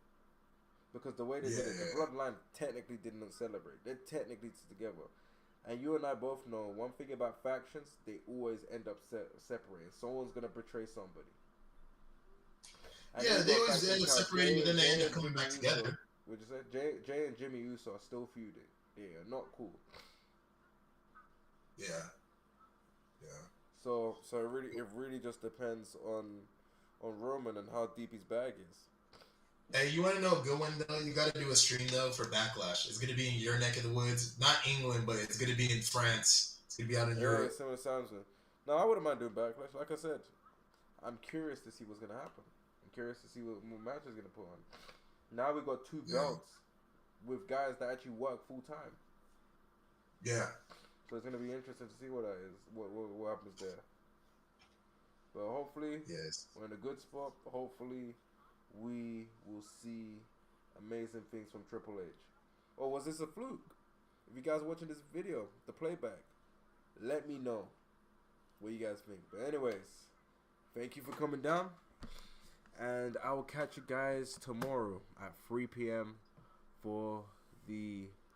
Because the way they did it, the bloodline technically didn't celebrate. They're technically together. And you and I both know one thing about factions, they always end up separating. Someone's going to betray somebody. And they always end up separating, but then they end up coming back together. Would you say? Jay and Jimmy Uso are still feuding. They are not cool. Yeah. So it really just depends on Roman and how deep his bag is. Hey, you want to know a good one, though? You got to do a stream, though, for Backlash. It's going to be in your neck of the woods. Not England, but it's going to be in France. It's going to be out in Europe. Yeah, similar sounds. No, I wouldn't mind doing Backlash. Like I said, I'm curious to see what's going to happen. I'm curious to see what match is going to put on. Now we've got 2 belts with guys that actually work full time. Yeah. So it's going to be interesting to see what that is, what happens there. But hopefully, we're in a good spot. Hopefully, we will see amazing things from Triple H. Or was this a fluke? If you guys are watching this video, the playback, let me know what you guys think. But anyways, thank you for coming down. And I will catch you guys tomorrow at 3 p.m. for the